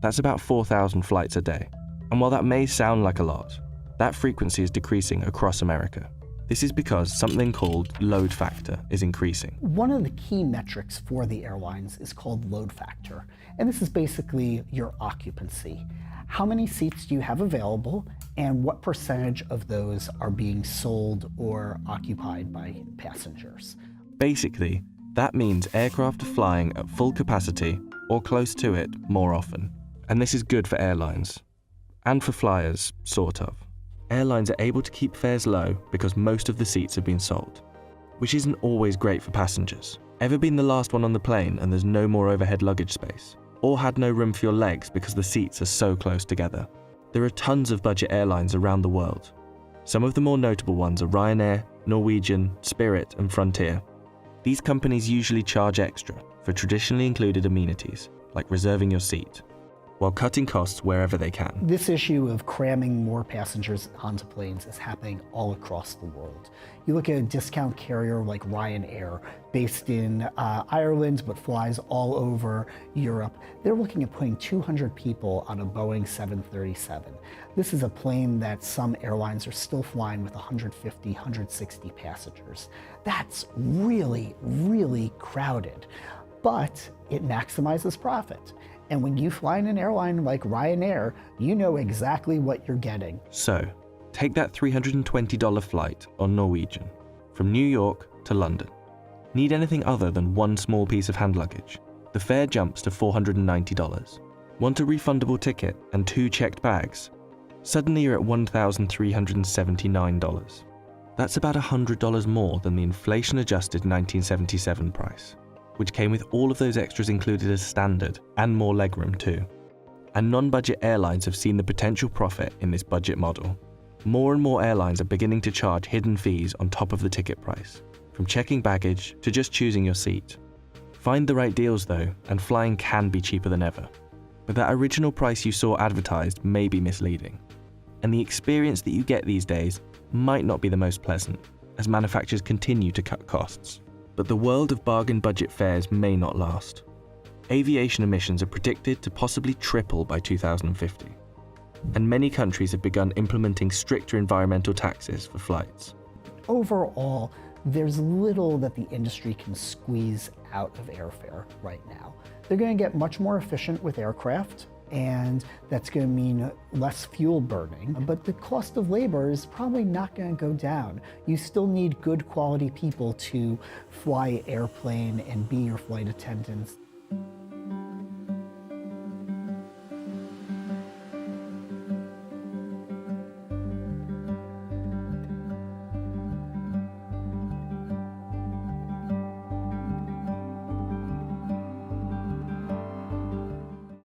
Speaker 1: That's about 4,000 flights a day. And while that may sound like a lot, that frequency is decreasing across America. This is because something called load factor is increasing.
Speaker 11: One of the key metrics for the airlines is called load factor, and this is basically your occupancy. How many seats do you have available, and what percentage of those are being sold or occupied by passengers?
Speaker 1: Basically, that means aircraft are flying at full capacity or close to it more often. And this is good for airlines, and for flyers, sort of. Airlines are able to keep fares low because most of the seats have been sold, which isn't always great for passengers. Ever been the last one on the plane and there's no more overhead luggage space? or had no room for your legs because the seats are so close together. There are tons of budget airlines around the world. Some of the more notable ones are Ryanair, Norwegian, Spirit, and Frontier. These companies usually charge extra for traditionally included amenities, like reserving your seat, while cutting costs wherever they can.
Speaker 11: This issue of cramming more passengers onto planes is happening all across the world. You look at a discount carrier like Ryanair, based in Ireland but flies all over Europe. They're looking at putting 200 people on a Boeing 737. This is a plane that some airlines are still flying with 150, 160 passengers. That's really, really crowded, but it maximizes profit. And when you fly in an airline like Ryanair, you know exactly what you're getting.
Speaker 1: So, take that $320 flight on Norwegian from New York to London. Need anything other than one small piece of hand luggage? The fare jumps to $490. Want a refundable ticket and 2 checked bags? Suddenly you're at $1,379. That's about $100 more than the inflation-adjusted 1977 price, which came with all of those extras included as standard and more legroom too. And non-budget airlines have seen the potential profit in this budget model. More and more airlines are beginning to charge hidden fees on top of the ticket price, from checking baggage to just choosing your seat. Find the right deals though, and flying can be cheaper than ever. But that original price you saw advertised may be misleading. And the experience that you get these days might not be the most pleasant, as manufacturers continue to cut costs. But the world of bargain budget fares may not last. Aviation emissions are predicted to possibly triple by 2050. And many countries have begun implementing stricter environmental taxes for flights.
Speaker 11: Overall, there's little that the industry can squeeze out of airfare right now. They're going to get much more efficient with aircraft, and that's going to mean less fuel burning, but the cost of labor is probably not going to go down. You still need good quality people to fly airplane and be your flight attendants.